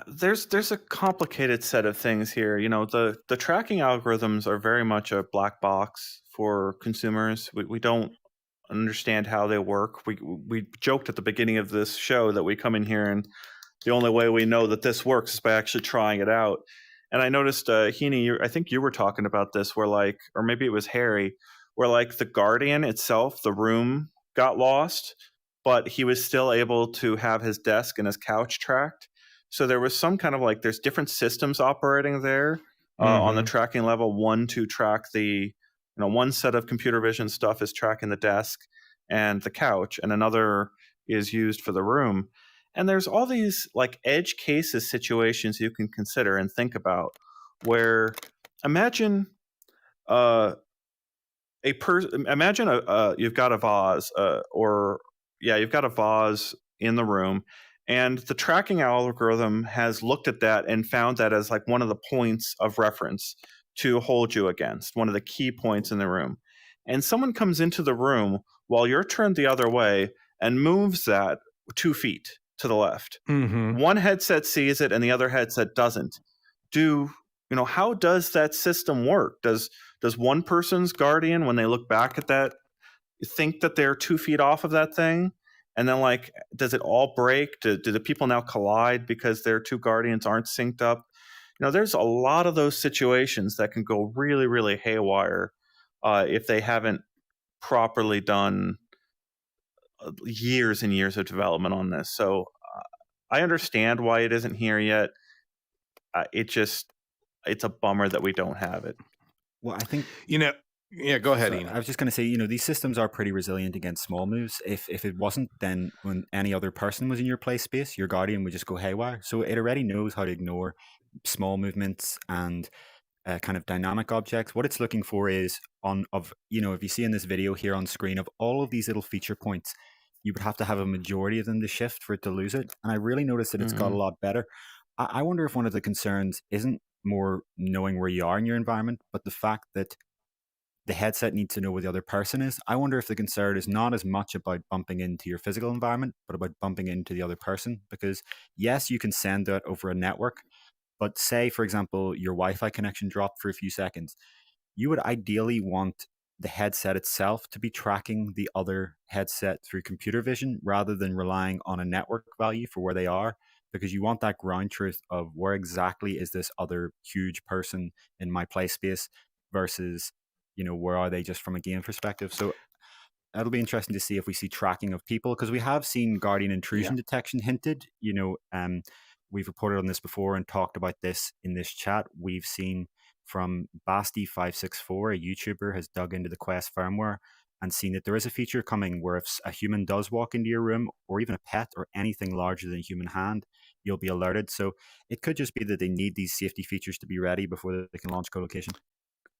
There's a complicated set of things here. The tracking algorithms are very much a black box for consumers. We don't understand how they work. We joked at the beginning of this show that we come in here and the only way we know that this works is by actually trying it out. And I noticed, Heaney, I think you were talking about this, where or maybe it was Harry, where the Guardian itself, the room got lost, but he was still able to have his desk and his couch tracked. So there was some kind of there's different systems operating there on the tracking level. One to track the, one set of computer vision stuff is tracking the desk and the couch, and another is used for the room. And there's all these like edge cases situations you can consider and think about, where imagine imagine you've got a vase, you've got a vase in the room, and the tracking algorithm has looked at that and found that as like one of the points of reference to hold you against, one of the key points in the room. And someone comes into the room while you're turned the other way and moves that 2 feet to the left. Mm-hmm. One headset sees it and the other headset doesn't. How does that system work? Does one person's guardian, when they look back at that, think that they're 2 feet off of that thing? And then, like, does it all break? Do the people now collide because their two guardians aren't synced up? There's a lot of those situations that can go really, really haywire if they haven't properly done years and years of development on this. So I understand why it isn't here yet. It's a bummer that we don't have it. Well, I think Yeah, go ahead, so Ian. I was just going to say, these systems are pretty resilient against small moves. If it wasn't, then when any other person was in your play space, your guardian would just go haywire. So it already knows how to ignore small movements and kind of dynamic objects. What it's looking for is if you see in this video here on screen, of all of these little feature points, you would have to have a majority of them to shift for it to lose it. And I really noticed that it's got a lot better. I wonder if one of the concerns isn't more knowing where you are in your environment, but the fact that the headset needs to know where the other person is. I wonder if the concern is not as much about bumping into your physical environment, but about bumping into the other person. Because yes, you can send that over a network, but say, for example, your Wi-Fi connection dropped for a few seconds, you would ideally want the headset itself to be tracking the other headset through computer vision rather than relying on a network value for where they are, because you want that ground truth of where exactly is this other huge person in my play space versus where are they just from a game perspective. So it'll be interesting to see if we see tracking of people, because we have seen guardian intrusion detection hinted. We've reported on this before and talked about this in this chat. We've seen from Basti564, a YouTuber, has dug into the Quest firmware and seen that there is a feature coming where if a human does walk into your room, or even a pet or anything larger than a human hand, you'll be alerted. So it could just be that they need these safety features to be ready before they can launch co-location.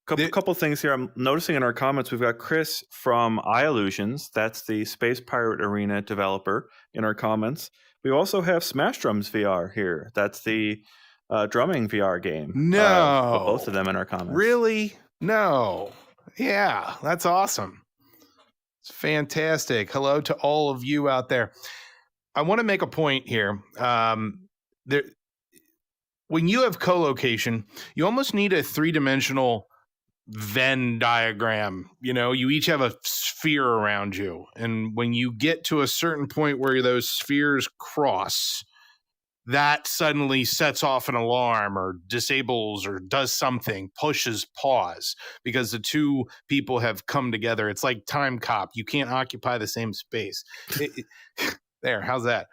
Couple things here. I'm noticing in our comments, we've got Chris from iIllusions. That's the Space Pirate Arena developer in our comments. We also have Smash Drums VR here. That's the drumming VR game. No. Both of them in our comments. Really? No. Yeah, that's awesome. It's fantastic. Hello to all of you out there. I want to make a point here. When you have co-location, you almost need a three-dimensional Venn diagram. You each have a sphere around you, and when you get to a certain point where those spheres cross, that suddenly sets off an alarm or disables or does something, pushes pause, because the two people have come together. It's like Time Cop. You can't occupy the same space. There, how's that?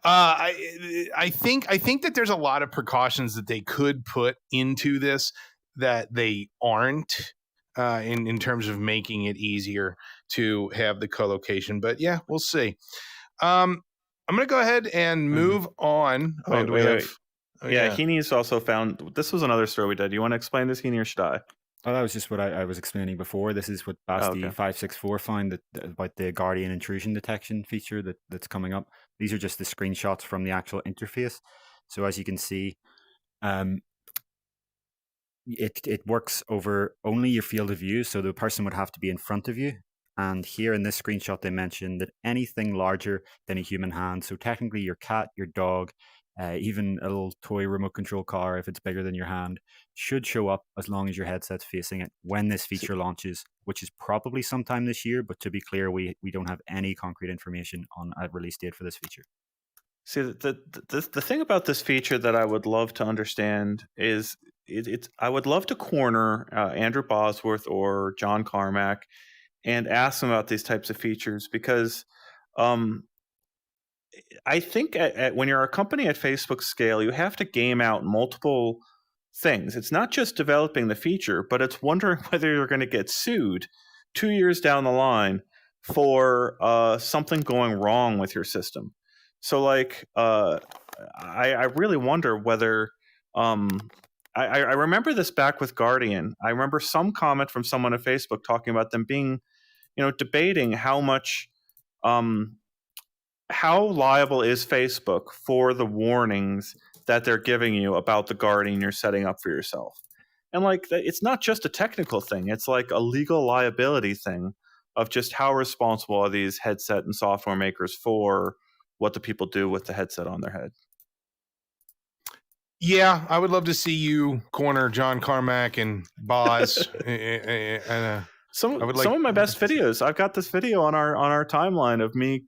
I think that there's a lot of precautions that they could put into this that they aren't in terms of making it easier to have the co-location. But yeah, we'll see. I'm going to go ahead and move on. Wait. Heaney's also found, this was another story we did. You want to explain this, Heaney, or should I? Oh, that was just what I was explaining before. This is what Basti564 found about the Guardian intrusion detection feature that's coming up. These are just the screenshots from the actual interface. So as you can see, it works over only your field of view. So the person would have to be in front of you. And here in this screenshot, they mentioned that anything larger than a human hand, so technically your cat, your dog, even a little toy remote control car, if it's bigger than your hand, should show up as long as your headset's facing it when this feature launches, which is probably sometime this year. But to be clear, we don't have any concrete information on a release date for this feature. See, the thing about this feature that I would love to understand is I would love to corner Andrew Bosworth or John Carmack and ask them about these types of features, because I think when you're a company at Facebook scale, you have to game out multiple things. It's not just developing the feature, but it's wondering whether you're going to get sued 2 years down the line for something going wrong with your system. So like, I really wonder whether I remember this back with Guardian. I remember some comment from someone at Facebook talking about them being, debating how much how liable is Facebook for the warnings that they're giving you about the Guardian you're setting up for yourself. And like, it's not just a technical thing, it's like a legal liability thing of just how responsible are these headset and software makers for what the people do with the headset on their head. Yeah, I would love to see you corner John Carmack and Boz. Some of my best videos. I've got this video on our timeline of me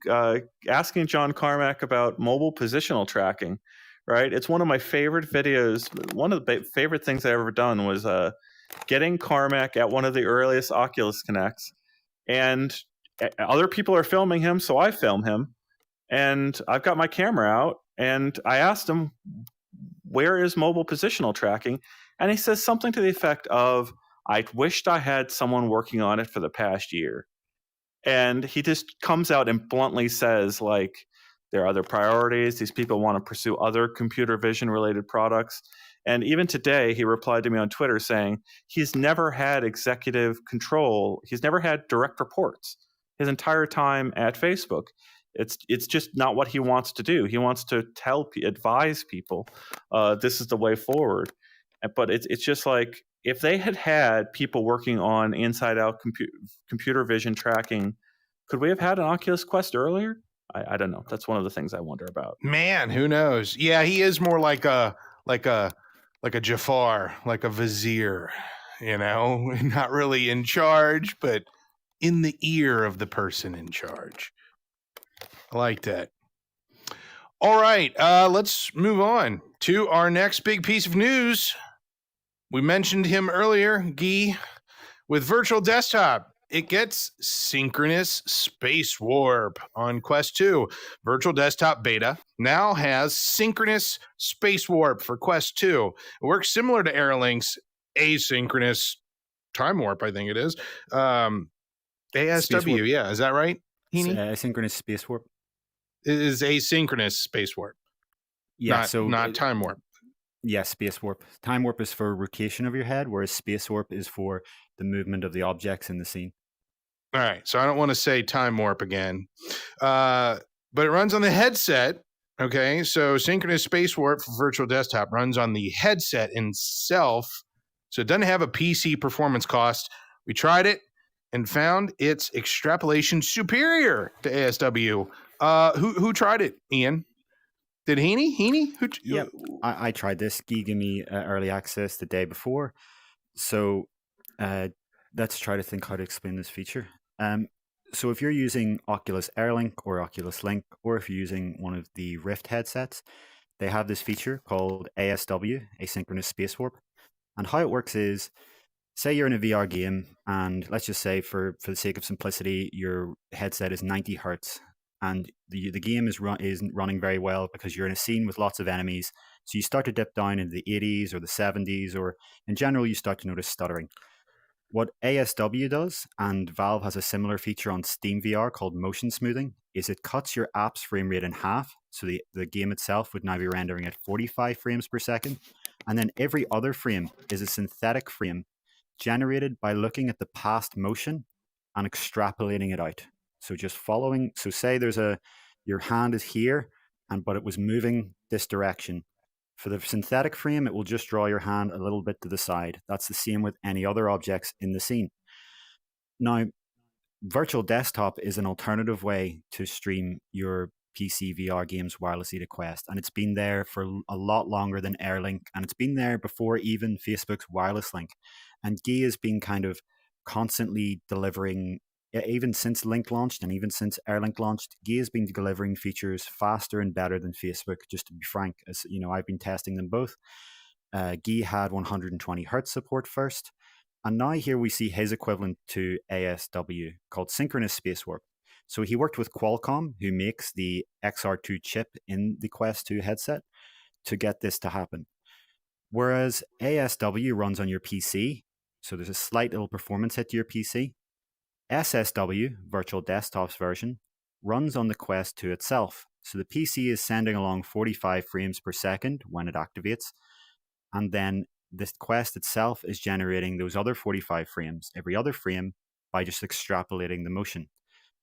asking John Carmack about mobile positional tracking. Right, it's one of my favorite videos. One of the favorite things I ever done was getting Carmack at one of the earliest Oculus Connects, and other people are filming him, so I film him, and I've got my camera out, and I asked him, where is mobile positional tracking? And he says something to the effect of, I wished I had someone working on it for the past year. And he just comes out and bluntly says, like, there are other priorities. These people want to pursue other computer vision related products. And even today, he replied to me on Twitter saying he's never had executive control. He's never had direct reports his entire time at Facebook. It's just not what he wants to do. He wants to advise people this is the way forward. But it's just like, if they had people working on inside-out computer vision tracking, could we have had an Oculus Quest earlier? I don't know. That's one of the things I wonder about. Man, who knows? Yeah, he is more like a Jafar, like a vizier, not really in charge, but in the ear of the person in charge. I like that. All right, let's move on to our next big piece of news. We mentioned him earlier, Guy, with Virtual Desktop. It gets Synchronous Spacewarp on Quest 2. Virtual Desktop Beta now has Synchronous Spacewarp for Quest 2. It works similar to Airlink's asynchronous time warp, I think it is. ASW, yeah, is that right? Asynchronous Spacewarp. It is asynchronous spacewarp. Yeah, not time warp. Yeah, spacewarp. Time warp is for rotation of your head, whereas spacewarp is for the movement of the objects in the scene. All right, so I don't want to say time warp again, but it runs on the headset. Okay, so Synchronous Spacewarp for Virtual Desktop runs on the headset itself, so it doesn't have a PC performance cost. We tried it and found its extrapolation superior to ASW. Who tried it, Ian? Did Heaney? Yeah, I tried this. Guy gave me early access the day before. So let's try to think how to explain this feature. So if you're using Oculus AirLink or Oculus Link, or if you're using one of the Rift headsets, they have this feature called ASW, Asynchronous Spacewarp. And how it works is, say you're in a VR game, and let's just say for the sake of simplicity, your headset is 90 hertz. And the game is running very well because you're in a scene with lots of enemies. So you start to dip down into the 80s or the 70s, or in general, you start to notice stuttering. What ASW does, and Valve has a similar feature on Steam VR called motion smoothing, is it cuts your app's frame rate in half. So the game itself would now be rendering at 45 frames per second. And then every other frame is a synthetic frame generated by looking at the past motion and extrapolating it out. So just following, so say your hand is here, but it was moving this direction. For the synthetic frame, it will just draw your hand a little bit to the side. That's the same with any other objects in the scene. Now, Virtual Desktop is an alternative way to stream your PC VR games wirelessly to Quest, and it's been there for a lot longer than AirLink, and it's been there before even Facebook's wireless link. And Guy has been kind of constantly delivering, even since Link launched and even since AirLink launched, Guy has been delivering features faster and better than Facebook, just to be frank. As you know, I've been testing them both. Guy had 120 hertz support first, and now here we see his equivalent to ASW called Synchronous Spacewarp. So he worked with Qualcomm, who makes the XR2 chip in the Quest 2 headset, to get this to happen. Whereas ASW runs on your PC, so there's a slight little performance hit to your PC. SSW, Virtual Desktop's version, runs on the Quest 2 itself. So the PC is sending along 45 frames per second when it activates, and then this Quest itself is generating those other 45 frames every other frame by just extrapolating the motion.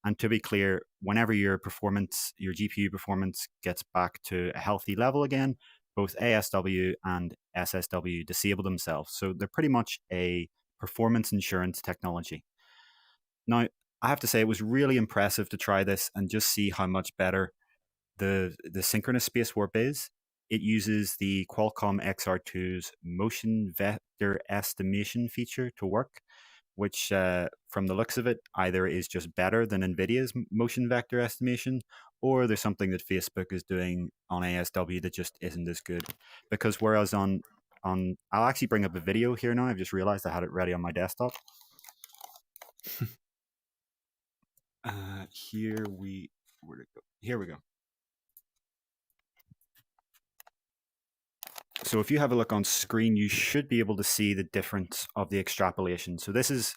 And to be clear, whenever your GPU performance gets back to a healthy level again, both ASW and SSW disable themselves. So they're pretty much a performance insurance technology. Now, I have to say it was really impressive to try this and just see how much better the Synchronous Spacewarp is. It uses the Qualcomm XR2's motion vector estimation feature to work, which from the looks of it, either is just better than NVIDIA's motion vector estimation, or there's something that Facebook is doing on ASW that just isn't as good. Because whereas on I'll actually bring up a video here now. I've just realized I had it ready on my desktop. Here we go. So if you have a look on screen, you should be able to see the difference of the extrapolation. So this is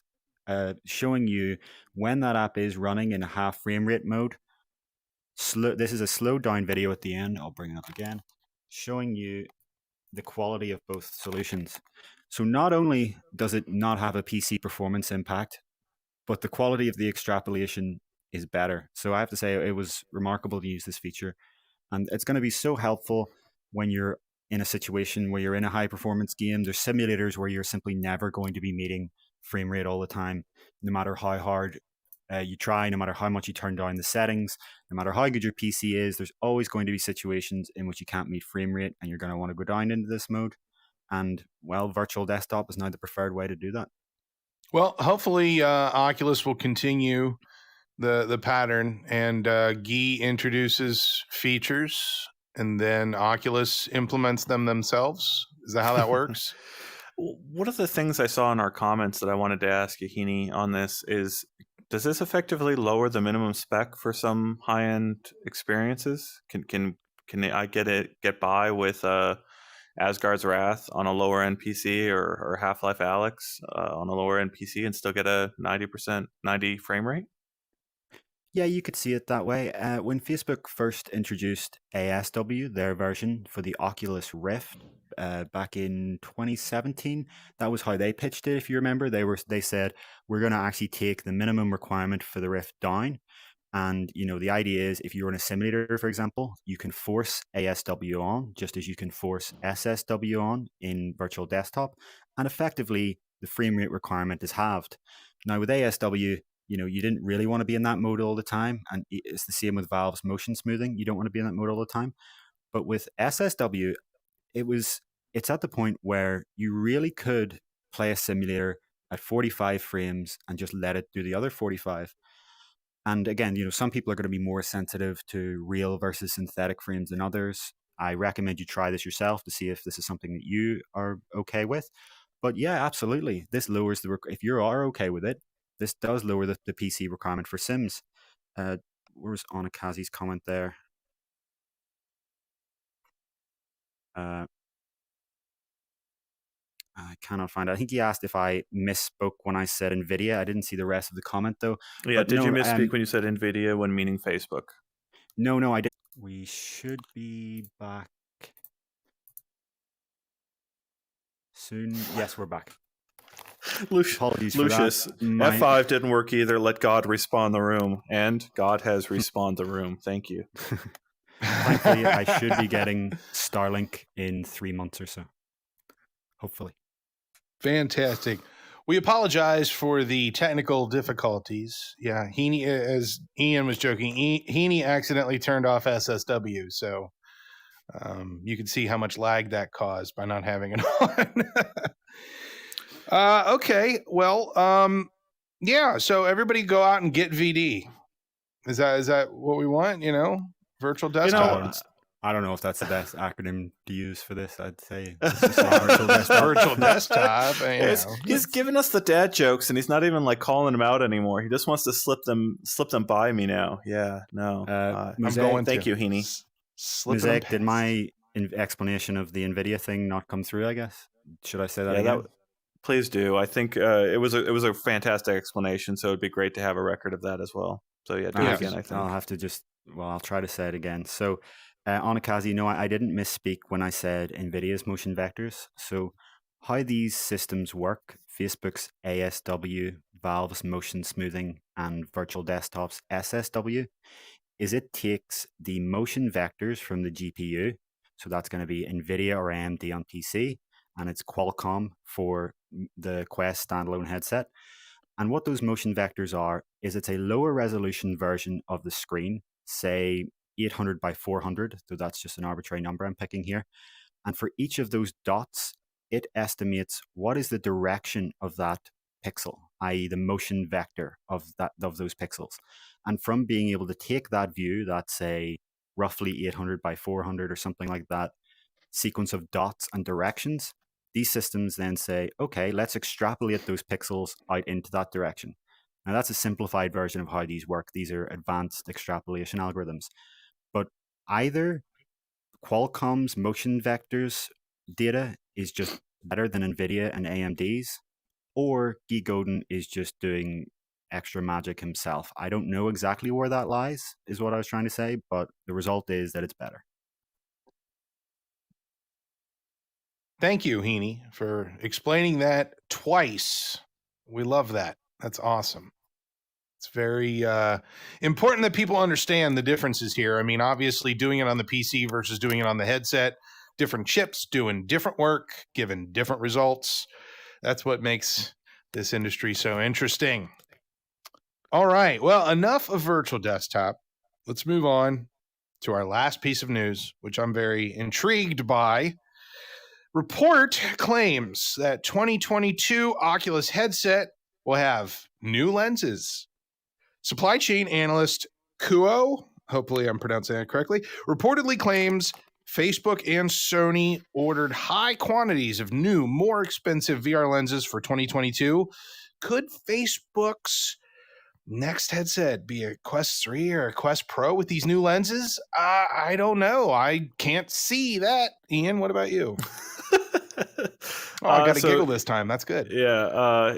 showing you when that app is running in a half frame rate mode. This is a slowed down video at the end. I'll bring it up again, showing you the quality of both solutions. So not only does it not have a PC performance impact, but the quality of the extrapolation is better. So I have to say it was remarkable to use this feature. And it's going to be so helpful when you're in a situation where you're in a high performance game. There's simulators where you're simply never going to be meeting frame rate all the time, no matter how hard you try, no matter how much you turn down the settings, no matter how good your PC is. There's always going to be situations in which you can't meet frame rate, and you're going to want to go down into this mode. And well, virtual desktop is now the preferred way to do that. Well, hopefully Oculus will continue the pattern, and Guy introduces features, and then Oculus implements them themselves. Is that how that works? One of the things I saw in our comments that I wanted to ask you, Heaney, on this is, does this effectively lower the minimum spec for some high-end experiences? Can I get by with Asgard's Wrath on a lower end PC or Half-Life Alyx on a lower end PC and still get a 90 frame rate? Yeah, you could see it that way. When Facebook first introduced ASW, their version for the Oculus Rift, back in 2017, that was how they pitched it. If you remember, they said we're going to actually take the minimum requirement for the Rift down. And the idea is, if you're in a simulator, for example, you can force ASW on, just as you can force SSW on in virtual desktop, and effectively the frame rate requirement is halved. Now with ASW, you didn't really want to be in that mode all the time, and it's the same with Valve's motion smoothing. You don't want to be in that mode all the time. But with SSW, it's at the point where you really could play a simulator at 45 frames and just let it do the other 45. And again, some people are going to be more sensitive to real versus synthetic frames than others. I recommend you try this yourself to see if this is something that you are okay with. But yeah, absolutely. This lowers if you are okay with it, this does lower the PC requirement for Sims. Where's Onakazi's comment there? I cannot find it. I think he asked if I misspoke when I said NVIDIA. I didn't see the rest of the comment, though. Yeah, did you misspeak when you said NVIDIA when meaning Facebook? No, I didn't. We should be back soon. Yes, we're back. Apologies for Lucius, that. F5 didn't work either. Let God respawn the room. And God has respawned the room. Thank you. Thankfully, I should be getting Starlink in 3 months or so. Hopefully. Fantastic. We apologize for the technical difficulties. Yeah, Heaney, as Ian was joking, Heaney accidentally turned off SSW, so you can see how much lag that caused by not having it on. Okay, well, yeah. So everybody go out and get VD. Is that what we want? Virtual desktop. I don't know if that's the best acronym to use for this. I'd say virtual desktop. Virtual desktop. He's giving us the dad jokes, and he's not even calling them out anymore. He just wants to slip them by me now. Yeah, no. I'm going. Thank you, Heaney. Mosaic, did my explanation of the NVIDIA thing not come through? I guess. Should I say that again? Please do. I think it was a fantastic explanation. So it'd be great to have a record of that as well. So yeah, do it again. I think I'll have to just Well, I'll try to say it again. So, Onikazi, no, I didn't misspeak when I said NVIDIA's motion vectors. So, how these systems work, Facebook's ASW, Valve's motion smoothing, and Virtual Desktop's SSW, is it takes the motion vectors from the GPU. So, that's going to be NVIDIA or AMD on PC, and it's Qualcomm for the Quest standalone headset. And what those motion vectors are is it's a lower resolution version of the screen, say 800 by 400, though that's just an arbitrary number I'm picking here. And for each of those dots, it estimates what is the direction of that pixel, i.e., the motion vector of those pixels. And from being able to take that view, that's say roughly 800 by 400 or something like that, sequence of dots and directions, these systems then say, okay, let's extrapolate those pixels out into that direction. Now, that's a simplified version of how these work. These are advanced extrapolation algorithms. But either Qualcomm's motion vectors data is just better than NVIDIA and AMD's, or Guy Godin is just doing extra magic himself. I don't know exactly where that lies, is what I was trying to say, but the result is that it's better. Thank you, Heaney, for explaining that twice. We love that. That's awesome. It's very important that people understand the differences here. I mean, obviously, doing it on the PC versus doing it on the headset, different chips doing different work, giving different results. That's what makes this industry so interesting. All right. Well, enough of virtual desktop. Let's move on to our last piece of news, which I'm very intrigued by. Report claims that 2022 Oculus headset will have new lenses. Supply chain analyst Kuo, hopefully I'm pronouncing that correctly, reportedly claims Facebook and Sony ordered high quantities of new, more expensive VR lenses for 2022. Could Facebook's next headset be a Quest 3 or a Quest Pro with these new lenses? I don't know. I can't see that. Ian, what about you? I got to giggle this time. That's good. Yeah,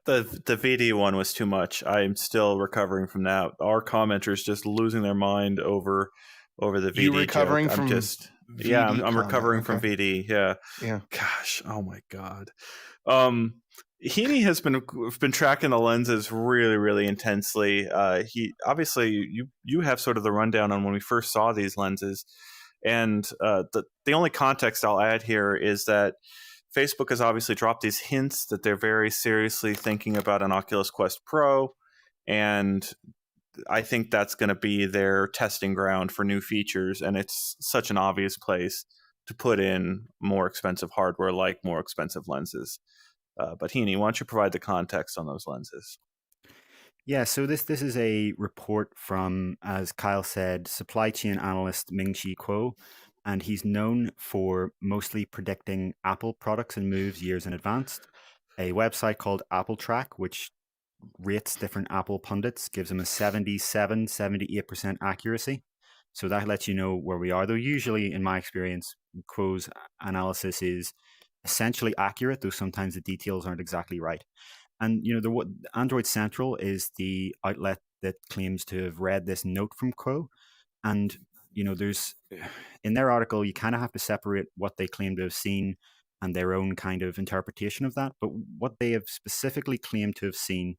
the VD one was too much. I'm still recovering from that. Our commenters just losing their mind over the VD. You recovering joke. from just VD yeah, I'm comment. recovering from VD. Yeah. Gosh, oh my god. Heaney has been tracking the lenses really, really intensely. He obviously you have sort of the rundown on when we first saw these lenses, and the only context I'll add here is that Facebook has obviously dropped these hints that they're very seriously thinking about an Oculus Quest Pro, and I think that's going to be their testing ground for new features, and it's such an obvious place to put in more expensive hardware like more expensive lenses. But Heaney, why don't you provide the context on those lenses? Yeah, so this is a report from, as Kyle said, supply chain analyst Ming-Chi Kuo, and he's known for mostly predicting Apple products and moves years in advance. A website called Apple Track, which rates different Apple pundits, gives them a 77, 78% accuracy. So that lets you know where we are. Though usually, in my experience, Kuo's analysis is essentially accurate, though sometimes the details aren't exactly right. And the Android Central is the outlet that claims to have read this note from Kuo, and there's in their article you kind of have to separate what they claim to have seen and their own kind of interpretation of that. But what they have specifically claimed to have seen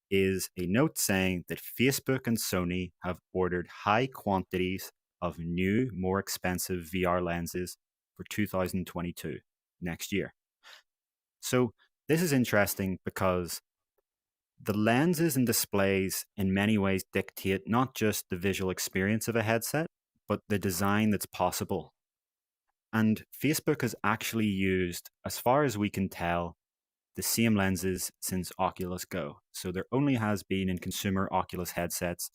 is a note saying that Facebook and Sony have ordered high quantities of new, more expensive VR lenses for 2022, next year. So this is interesting because the lenses and displays in many ways dictate not just the visual experience of a headset, but the design that's possible. And Facebook has actually used, as far as we can tell, the same lenses since Oculus Go. So there only has been in consumer Oculus headsets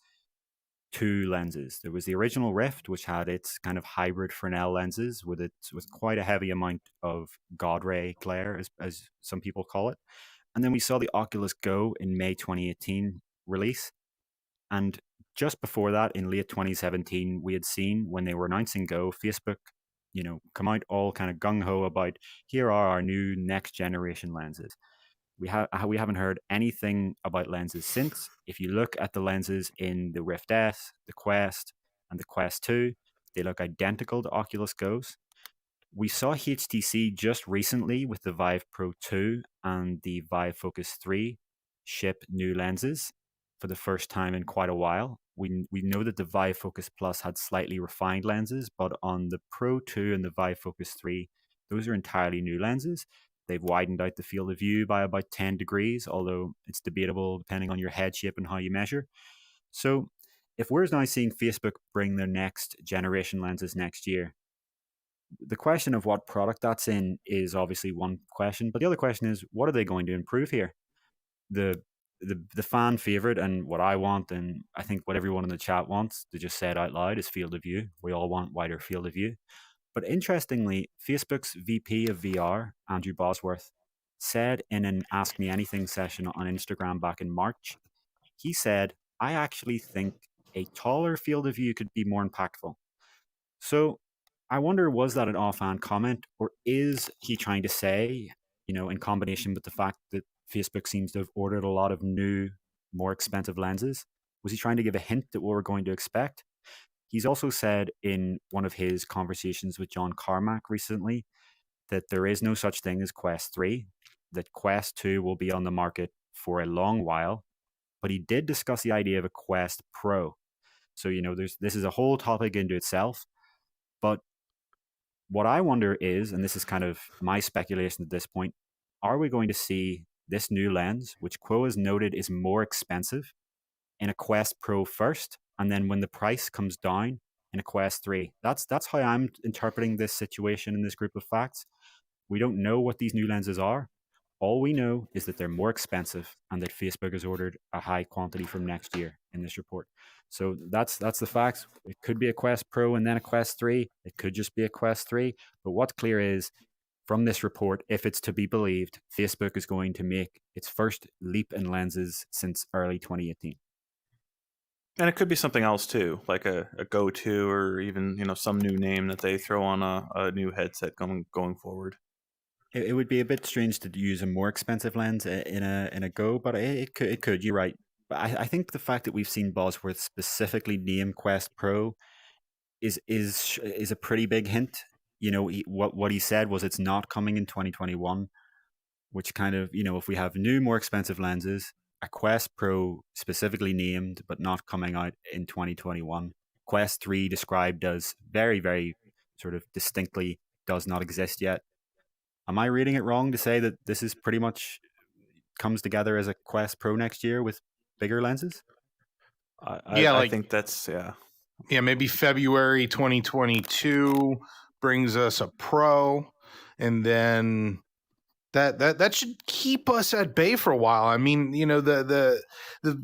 2 lenses. There was the original Rift, which had its kind of hybrid Fresnel lenses with quite a heavy amount of God ray glare, as some people call it. And then we saw the Oculus Go in May 2018 release. And just before that, in late 2017, we had seen when they were announcing Go, Facebook, come out all kind of gung-ho about, here are our new next generation lenses. We haven't heard anything about lenses since. If you look at the lenses in the Rift S, the Quest, and the Quest 2. They look identical to Oculus Go's. We saw HTC just recently with the Vive Pro 2 and the Vive Focus 3 ship new lenses for the first time in quite a while. We know that the Vive Focus Plus had slightly refined lenses, but on the Pro 2 and the Vive Focus 3, those are entirely new lenses. They've widened out the field of view by about 10 degrees, although it's debatable depending on your head shape and how you measure. So if we're now seeing Facebook bring their next generation lenses next year, the question of what product that's in is obviously one question, but the other question is, what are they going to improve here? The fan favorite, and what I want, and I think what everyone in the chat wants to just say it out loud, is field of view. We all want wider field of view. But interestingly, Facebook's VP of VR, Andrew Bosworth, said in an Ask Me Anything session on Instagram back in March, he said, I actually think a taller field of view could be more impactful. So I wonder, was that an offhand comment, or is he trying to say, in combination with the fact that Facebook seems to have ordered a lot of new, more expensive lenses, was he trying to give a hint that what we're going to expect? He's also said in one of his conversations with John Carmack recently that there is no such thing as Quest 3, that Quest 2 will be on the market for a long while, but he did discuss the idea of a Quest Pro. So, this is a whole topic into itself, but what I wonder is, and this is kind of my speculation at this point, are we going to see this new lens, which Quo has noted is more expensive, in a Quest Pro first, and then when the price comes down, in a Quest 3? That's how I'm interpreting this situation in this group of facts. We don't know what these new lenses are. All we know is that they're more expensive and that Facebook has ordered a high quantity from next year in this report. So that's the facts. It could be a Quest Pro and then a Quest 3. It could just be a Quest 3. But what's clear is, from this report, if it's to be believed, Facebook is going to make its first leap in lenses since early 2018. And it could be something else too, like a Go 2, or even some new name that they throw on a new headset going forward. It would be a bit strange to use a more expensive lens in a Go, but it could. You're right. But I think the fact that we've seen Bosworth specifically name Quest Pro is a pretty big hint. What he said was it's not coming in 2021, which kind of, if we have new, more expensive lenses, a Quest Pro specifically named but not coming out in 2021, Quest 3 described as very, very sort of distinctly does not exist yet. Am I reading it wrong to say that this is pretty much comes together as a Quest Pro next year with bigger lenses? I think that's, yeah. Yeah, maybe February 2022 brings us a Pro, and then that should keep us at bay for a while. I mean, the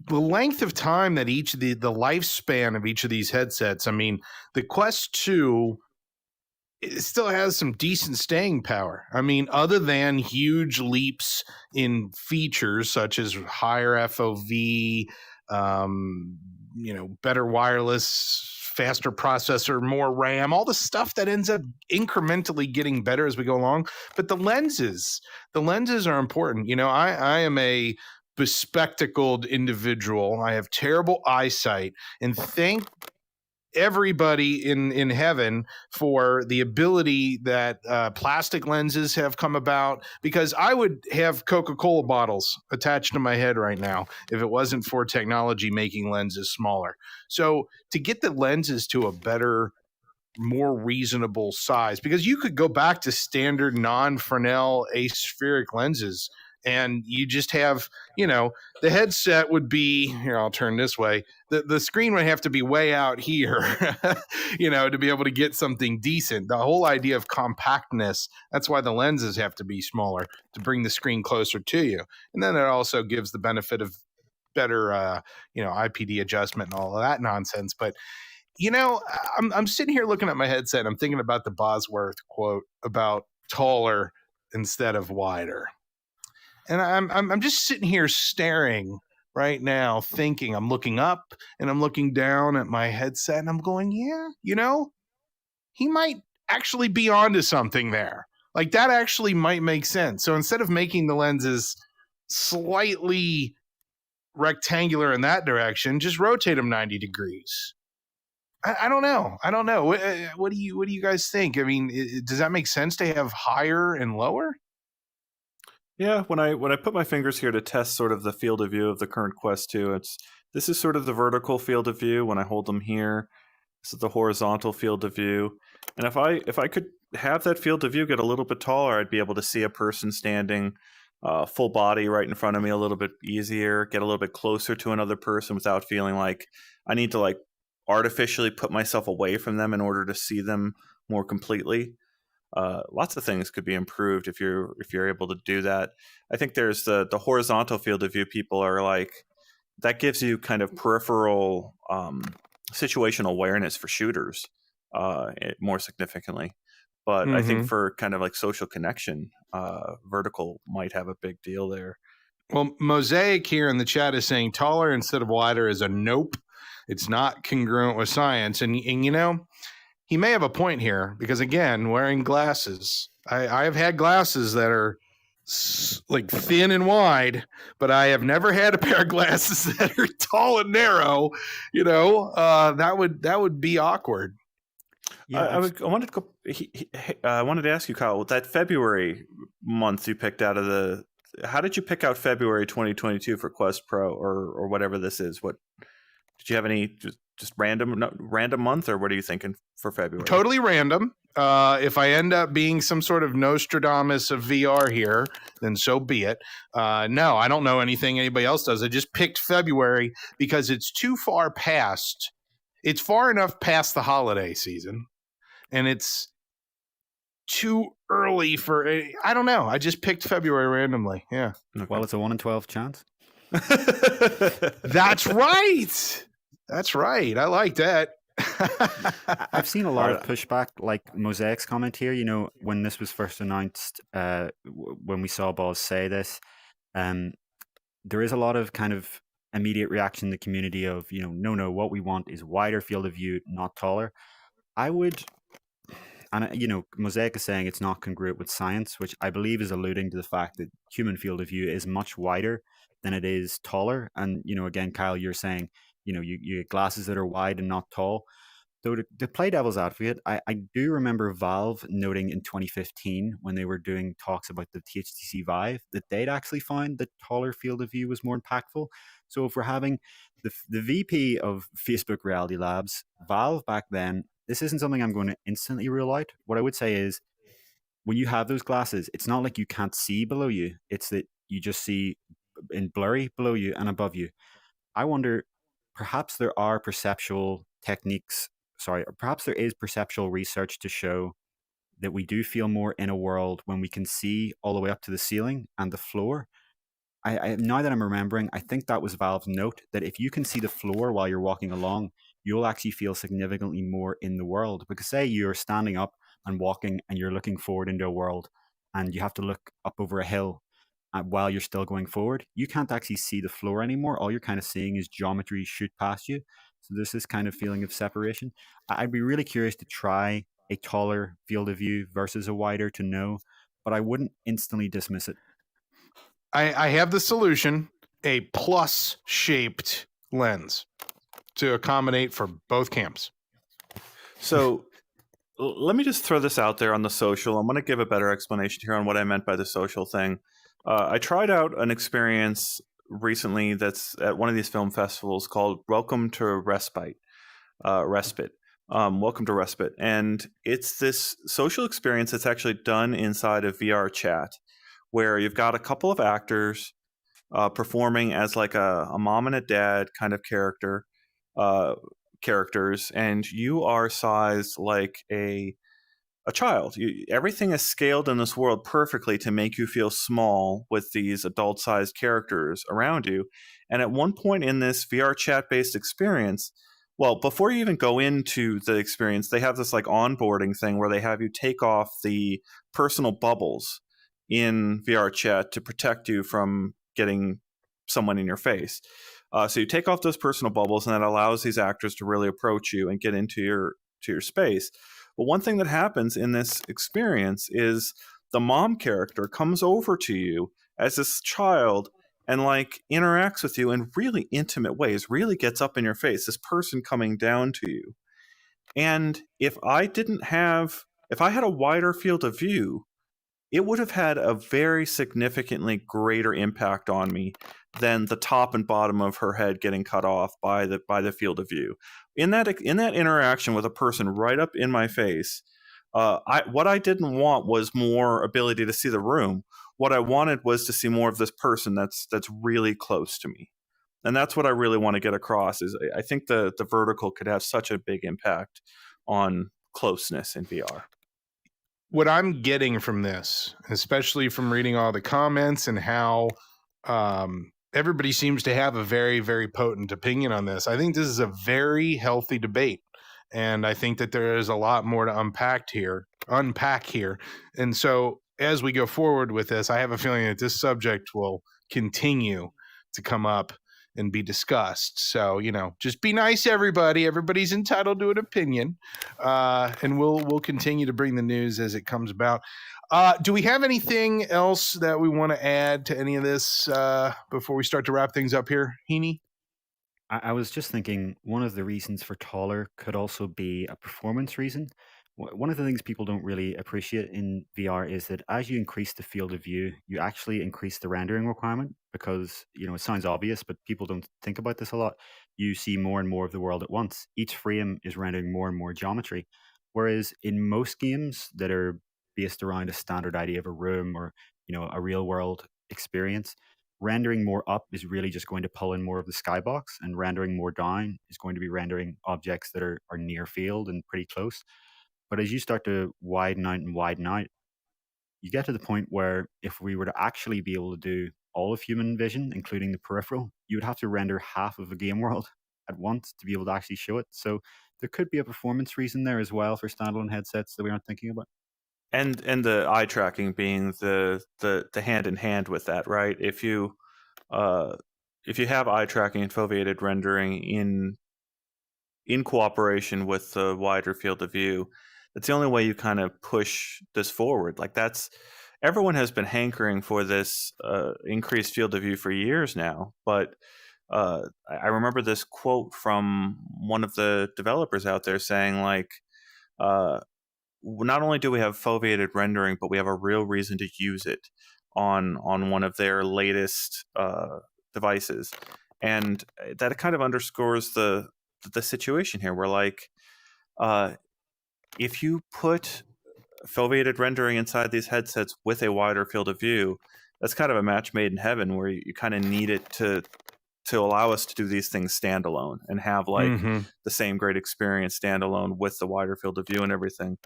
length of time that the lifespan of each of these headsets. I mean, the Quest 2, it still has some decent staying power. I mean, other than huge leaps in features such as higher FOV, better wireless, faster processor, more RAM, all the stuff that ends up incrementally getting better as we go along. But the lenses are important. I am a bespectacled individual. I have terrible eyesight, and thank everybody in heaven for the ability that plastic lenses have come about, because I would have Coca-Cola bottles attached to my head right now if it wasn't for technology making lenses smaller. So to get the lenses to a better, more reasonable size, because you could go back to standard non-Fresnel aspheric lenses and you just have, the headset would be here. I'll turn this way. The screen would have to be way out here, to be able to get something decent. The whole idea of compactness, that's why the lenses have to be smaller, to bring the screen closer to you. And then it also gives the benefit of better, IPD adjustment and all of that nonsense. But, I'm sitting here looking at my headset and I'm thinking about the Bosworth quote about taller instead of wider. And I'm just sitting here staring right now, thinking. I'm looking up and I'm looking down at my headset and I'm going, yeah, he might actually be onto something there. Like, that actually might make sense. So instead of making the lenses slightly rectangular in that direction, just rotate them 90 degrees. I don't know. I don't know. What do you guys think? I mean, does that make sense to have higher and lower? Yeah, when I put my fingers here to test sort of the field of view of the current Quest 2, this is sort of the vertical field of view. When I hold them here, this is the horizontal field of view. And if I could have that field of view get a little bit taller, I'd be able to see a person standing full body right in front of me a little bit easier, get a little bit closer to another person without feeling like I need to like artificially put myself away from them in order to see them more completely. Lots of things could be improved if you're able to do that. I think there's the horizontal field of view. People are like, that gives you kind of peripheral situational awareness for shooters more significantly. But I think for kind of like social connection, vertical might have a big deal there. Well, Mosaic here in the chat is saying taller instead of wider is a nope. It's not congruent with science. And you know, he may have a point here because, again, wearing glasses, I've had glasses that are like thin and wide, but I have never had a pair of glasses that are tall and narrow. You know, that would be awkward. Yeah, I wanted to go. I wanted to ask you, Kyle, that February month you picked out of the. How did you pick out February 2022 for Quest Pro or whatever this is? What did you have any just random month, or what are you thinking for February? Totally random. If I end up being some sort of Nostradamus of VR here, then so be it. No, I don't know anything anybody else does. I just picked February because it's too far past. It's far enough past the holiday season, and it's too early for. I don't know. I just picked February randomly. Yeah. Okay. Well, it's a 1 in 12 chance. That's right. That's right. I like that. I've seen a lot of pushback, like Mosaic's comment here. You know, when this was first announced, when we saw Boz say this, there is a lot of kind of immediate reaction in the community of, you know, no, what we want is wider field of view, not taller. I would, and you know, Mosaic is saying it's not congruent with science, which I believe is alluding to the fact that human field of view is much wider than it is taller. And, you know, again, Kyle, you're saying, you know, you get glasses that are wide and not tall. Though to play devil's advocate, I do remember Valve noting in 2015 when they were doing talks about the THTC Vive that they'd actually found that taller field of view was more impactful. So if we're having the VP of Facebook Reality Labs, Valve back then, this isn't something I'm going to instantly rule out. What I would say is when you have those glasses, it's not like you can't see below you. It's that you just see in blurry below you and above you. I wonder, perhaps there are perceptual techniques, perhaps there is perceptual research to show that we do feel more in a world when we can see all the way up to the ceiling and the floor. I now that I'm remembering, I think that was Valve's note, that if you can see the floor while you're walking along, you'll actually feel significantly more in the world. Because say you're standing up and walking and you're looking forward into a world and you have to look up over a hill while you're still going forward, you can't actually see the floor anymore. All you're kind of seeing is geometry shoot past you. So there's this kind of feeling of separation. I'd be really curious to try a taller field of view versus a wider to know, but I wouldn't instantly dismiss it. I have the solution, a plus shaped lens to accommodate for both camps. So let me just throw this out there on the social. I'm going to give a better explanation here on what I meant by the social thing. I tried out an experience recently that's at one of these film festivals called Welcome to Respite. Welcome to Respite. And it's this social experience that's actually done inside of VR chat, where you've got a couple of actors performing as like a mom and a dad kind of characters, and you are sized like a child. Everything is scaled in this world perfectly to make you feel small with these adult-sized characters around you. And at one point in this VR chat-based experience, well, before you even go into the experience, they have this like onboarding thing where they have you take off the personal bubbles in VR chat to protect you from getting someone in your face. So you take off those personal bubbles, and that allows these actors to really approach you and get into your space. But one thing that happens in this experience is the mom character comes over to you as this child and like interacts with you in really intimate ways, really gets up in your face, this person coming down to you. And if I had a wider field of view, it would have had a very significantly greater impact on me than the top and bottom of her head getting cut off by the field of view. In that interaction with a person right up in my face, what I didn't want was more ability to see the room. What I wanted was to see more of this person that's really close to me. And that's what I really want to get across. Is I think the vertical could have such a big impact on closeness in VR. What I'm getting from this, especially from reading all the comments and how everybody seems to have a very, very potent opinion on this, I think this is a very healthy debate. And I think that there is a lot more to unpack here. And so as we go forward with this, I have a feeling that this subject will continue to come up and be discussed. So, just be nice, everybody. Everybody's entitled to an opinion. And we'll continue to bring the news as it comes about. Do we have anything else that we want to add to any of this before we start to wrap things up here, Heaney? I was just thinking one of the reasons for taller could also be a performance reason. One of the things people don't really appreciate in VR is that as you increase the field of view, you actually increase the rendering requirement because, it sounds obvious, but people don't think about this a lot. You see more and more of the world at once. Each frame is rendering more and more geometry. Whereas in most games that are based around a standard idea of a room or, a real world experience, rendering more up is really just going to pull in more of the skybox, and rendering more down is going to be rendering objects that are near field and pretty close. But as you start to widen out, you get to the point where if we were to actually be able to do all of human vision, including the peripheral, you would have to render half of a game world at once to be able to actually show it. So there could be a performance reason there as well for standalone headsets that we aren't thinking about. And the eye tracking being the hand in hand with that, right? If you have eye tracking and foveated rendering in cooperation with the wider field of view, that's the only way you kind of push this forward. Like everyone has been hankering for this increased field of view for years now. But I remember this quote from one of the developers out there saying, like, not only do we have foveated rendering, but we have a real reason to use it on one of their latest devices. And that kind of underscores the situation here, where like if you put foveated rendering inside these headsets with a wider field of view, that's kind of a match made in heaven, where you kind of need it to allow us to do these things standalone and have like the same great experience standalone with the wider field of view and everything.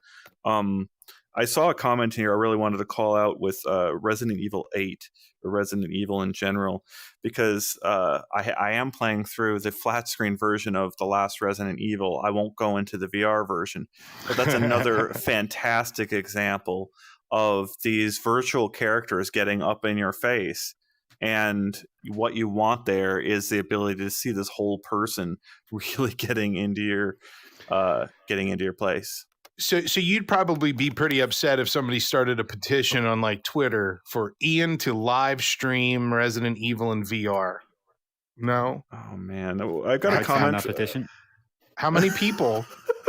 I saw a comment here I really wanted to call out with Resident Evil 8 or Resident Evil in general, because I am playing through the flat screen version of the last Resident Evil. I won't go into the VR version, but that's another fantastic example of these virtual characters getting up in your face. And what you want there is the ability to see this whole person really getting into your place. So you'd probably be pretty upset if somebody started a petition on like Twitter for Ian to live stream Resident Evil in VR. No? Oh man, I got a comment. That petition. How many people?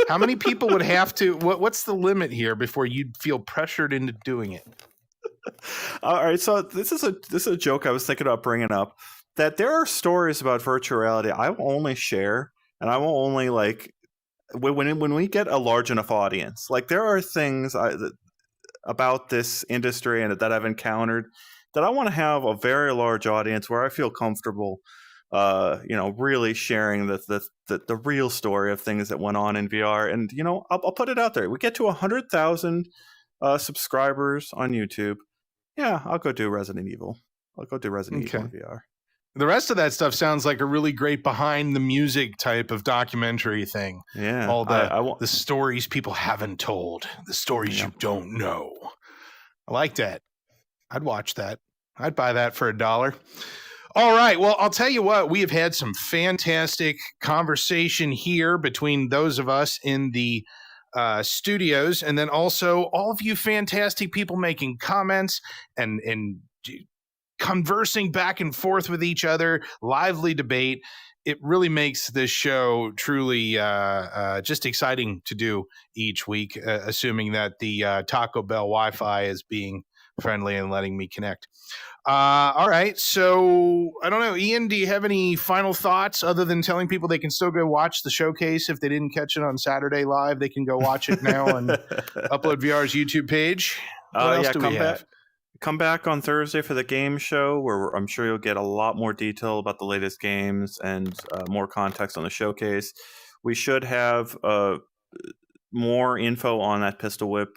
How many people would have to? What's the limit here before you'd feel pressured into doing it? All right, so this is a joke I was thinking about bringing up, that there are stories about virtual reality I will only share, and I will only like when we get a large enough audience. Like there are things about this industry and that I've encountered that I want to have a very large audience where I feel comfortable, really sharing the real story of things that went on in VR. And I'll put it out there. We get to 100,000 subscribers on YouTube. Yeah, I'll go do Resident Evil. Evil in VR. The rest of that stuff sounds like a really great behind the music type of documentary thing. Yeah. All the stories people haven't told, the stories you don't know. I like that. I'd watch that. I'd buy that for $1. All right. Well, I'll tell you what, we have had some fantastic conversation here between those of us in the studios, and then also all of you fantastic people making comments and conversing back and forth with each other, lively debate. it really makes this show truly just exciting to do each week, assuming that the Taco Bell Wi-Fi is being friendly and letting me connect. All right. So I don't know. Ian, do you have any final thoughts other than telling people they can still go watch the showcase? If they didn't catch it on Saturday live, they can go watch it now on Upload VR's YouTube page. What else do we have? Come back on Thursday for the game show, where I'm sure you'll get a lot more detail about the latest games and more context on the showcase. We should have more info on that pistol whip,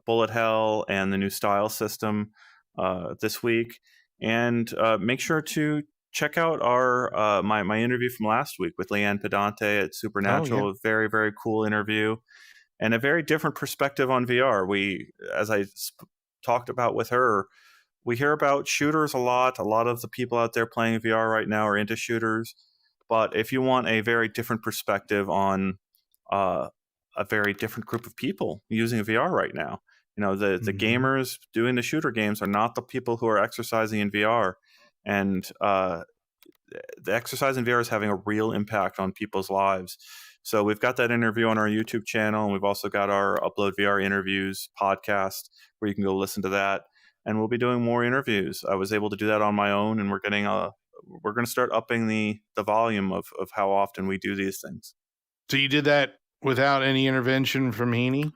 bullet hell, and the new style system this week. And make sure to check out our my interview from last week with Leanne Pedante at Supernatural. A very, very cool interview and a very different perspective on VR. As I talked about with her, we hear about shooters a lot. A lot of the people out there playing VR right now are into shooters. But if you want a very different perspective on a very different group of people using VR right now, the gamers doing the shooter games are not the people who are exercising in VR. And the exercise in VR is having a real impact on people's lives. So we've got that interview on our YouTube channel, and we've also got our Upload VR interviews podcast where you can go listen to that. And we'll be doing more interviews. I was able to do that on my own, and we're going to start upping the volume of how often we do these things. So you did that without any intervention from Heaney?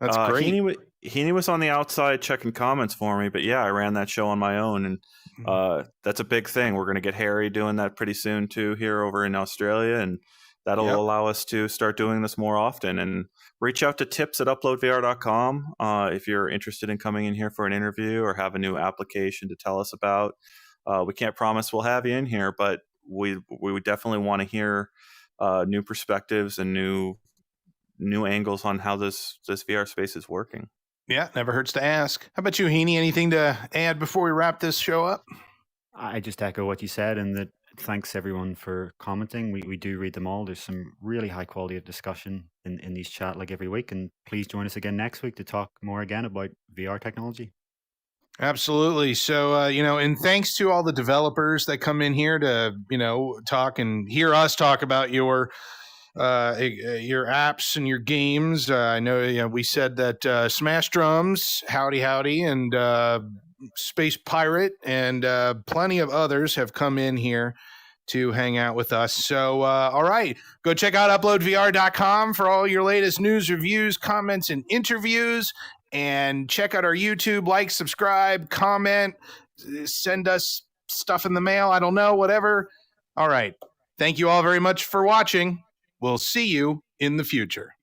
That's great. Heaney was on the outside checking comments for me, but yeah, I ran that show on my own, and that's a big thing. We're going to get Harry doing that pretty soon too here over in Australia, and that'll allow us to start doing this more often. And reach out to tips@uploadvr.com if you're interested in coming in here for an interview or have a new application to tell us about. We can't promise we'll have you in here, but we would definitely want to hear new perspectives and new angles on how this VR space is working. Yeah, never hurts to ask. How about you, Heaney? Anything to add before we wrap this show up? I just echo what you said, and that thanks everyone for commenting. We do read them all. There's some really high quality of discussion in these chat like every week, and please join us again next week to talk more again about VR technology. Absolutely. So, and thanks to all the developers that come in here to, talk and hear us talk about your apps and your games. I know, we said that Smash Drums, Howdy, and Space Pirate, and plenty of others have come in here to hang out with us. So, all right, go check out uploadvr.com for all your latest news, reviews, comments, and interviews. And check out our YouTube, like, subscribe, comment, send us stuff in the mail. I don't know, whatever. All right. Thank you all very much for watching. We'll see you in the future.